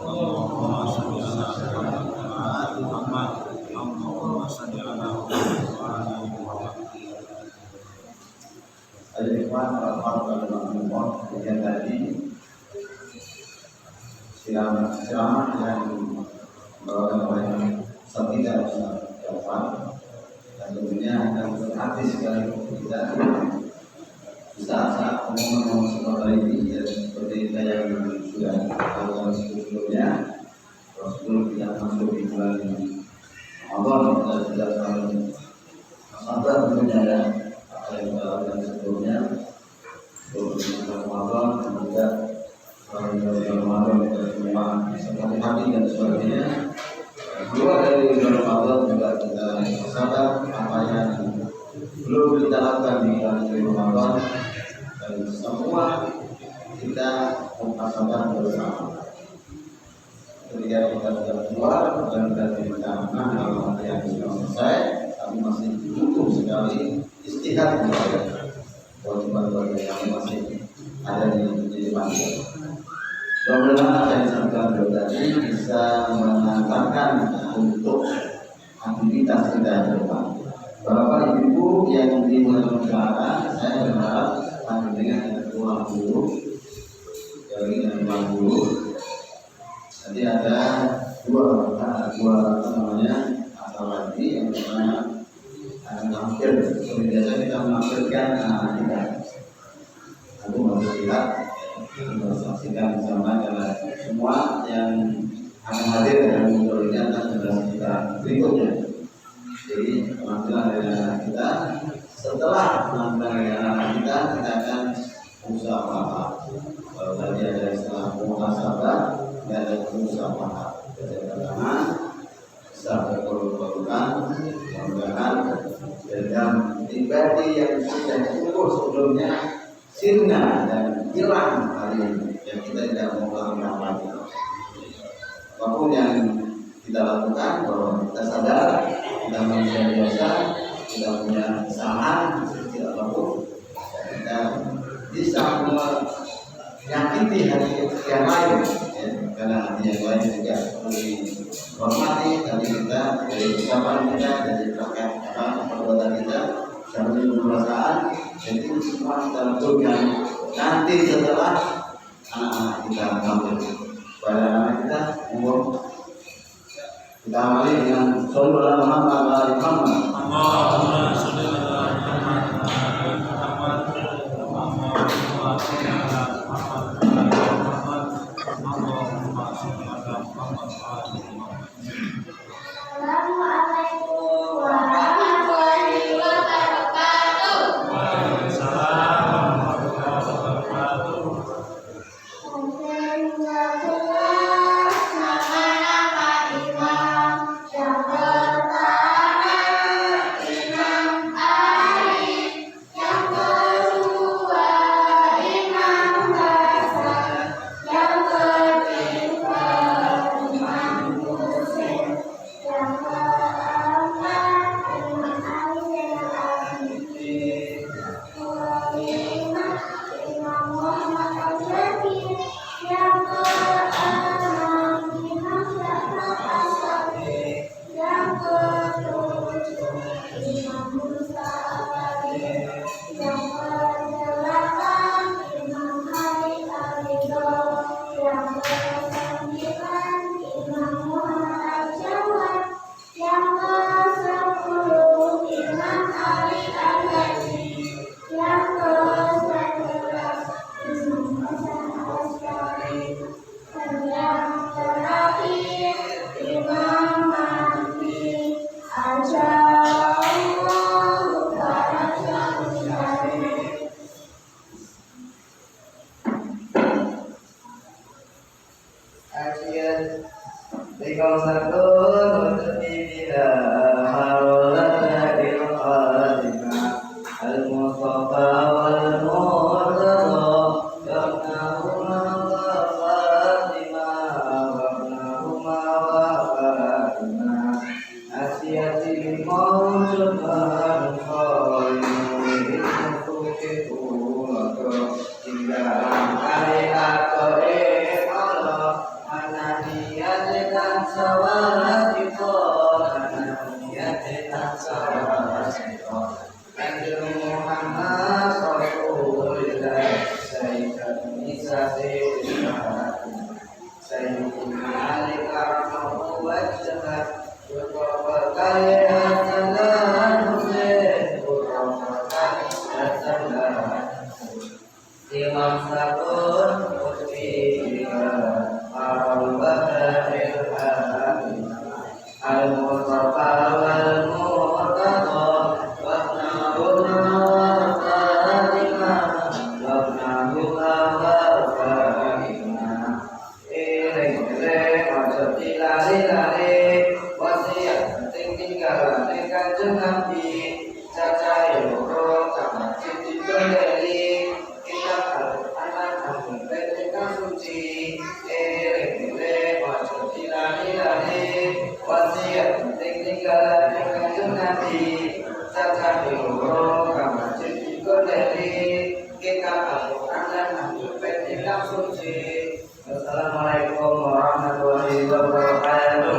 Allahumma shalli ala Muhammad Allahumma shalli ala Muhammad. Al-Ikhwan al-Fadl al-Mahmud yang tadi ceramah yang membawakan oleh Sabida Ustaz Jafar, dan tentunya akan berarti sekali kita saat pengumuman seperti ini, dan seperti kita yang sudah lakukan sebelumnya. Sebelum kita masuk di bulan Ramadan, kita sudah selalu sabar tentunya ada apa yang kita lakukan sebelumnya. Sebelum Ramadan dan juga bulan Ramadan kita semua seperti hati dan sebagainya. Keluar dari bulan Ramadan juga kita sabar apa yang belum kita lakukan di bulan Ramadan, dan semua kita muhasabah bersama. Ketika kita sudah keluar dan kita menang yang sudah selesai, tapi masih butuh sekali istihad kepada kewajiban yang masih ada di depan kita. Mudah-mudahan apa yang disampaikan tadi bisa mengantarkan untuk aktivitas kita ke depan. Bapak Ibu yang di bulan Ramadan, saya berharap dengan yang 20 dari yang 50 nanti ada dua asal lagi yang pertama akan tampil seperti biasa kita menampilkan anak kita. Aku harus lihat dan saksikan bersama karena semua yang akan hadir dalam muncul ini akan sudah kita berikutnya. Jadi penampilan dari anak kita, setelah penampilan dari anak kita akan musafaha. Kalau tadi ada istilah muhasabah, ada musafaha. Jadi pertama bisa berpelukan, mudah-mudahan dalam pribadi yang sudah ukur sebelumnya sirna dan hilang hari ini, yang kita tidak mau melakukan lagi. Apapun yang kita lakukan, bahwa kita sadar kita manusia biasa, kita punya kesalahan kecil apapun, kita bisa menyakiti hati yang lain, ya, karena hati yang lain juga perlu dihormati. Tadi kita dari ucapan kita, dari perbuatan kita, sampai perasaan, jadi semua kita lakukan nanti setelah anak-anak kita tampil. Pada anak kita umur kita amali dengan sallallahu alaihi wasallam. Allahumma shalli ala Assalamualaikum warahmatullahi wabarakatuh. Imam Ali yang kedua Imam Sikong satu nutupi bila harolata ilqadina al-mustafa wal-murtada yabnahuma wa fatima wabnahuma wa fatima asiyati mawjudan khalimu ilmukukiku laka hingga angkari atau Ananiyatetan sawasito, ananiyatetan sawasito. Kanjeng Muhammad Rasulullah, Sayyidat Nisa Sayyidina Ali karamahu wajhat, berkali Hasan dan Husain, berkali Hasan dan Husain. Imam Sabun Al-Mustafa wal-Murtada wabnahuma wa fatima wabnahuma wa fatima iring-iring ojo dilari-lari wasiat tinggal kanjeng Nabi cacahe loro kang masjid digoleki kitab Al-Quran kang benteng suci iring-iring ojo dilari-lari wasiat tinggal kanjeng Nabi cacahe loro kang masjid digoleki kitab Al-Quran kang benteng suci. Assalamualaikum warahmatullahi wabarakatuh.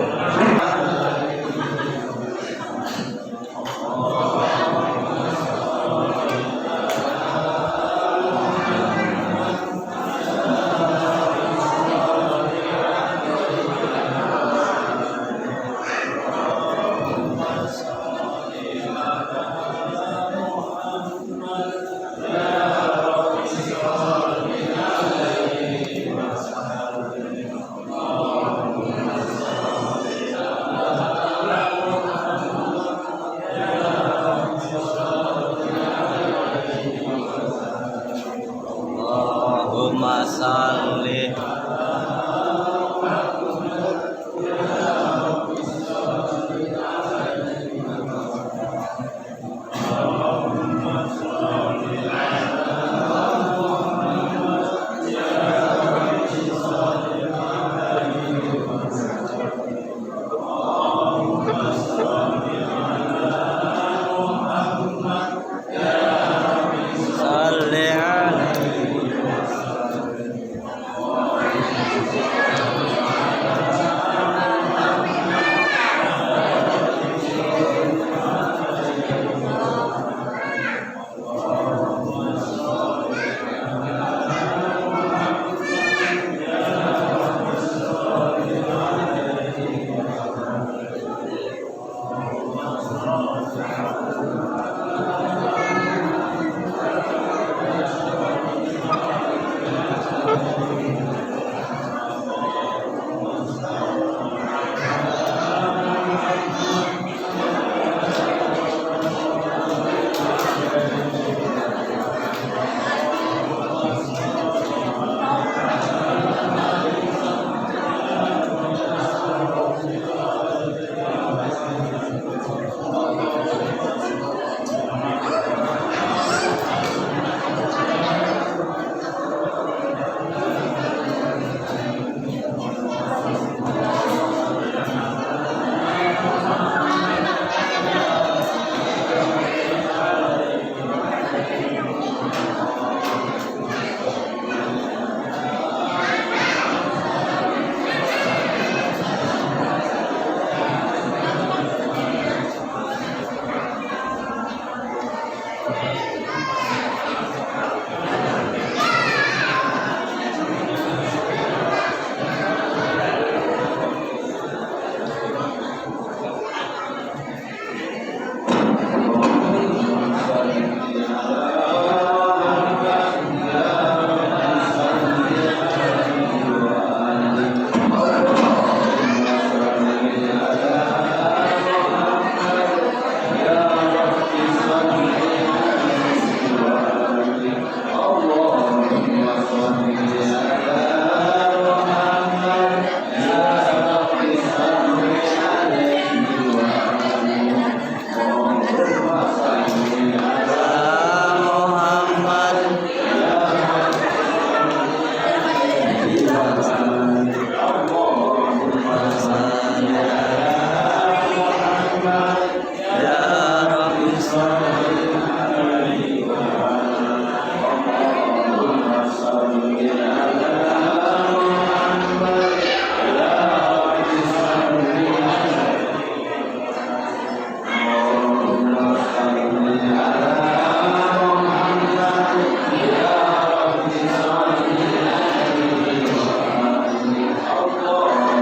Allahumma salli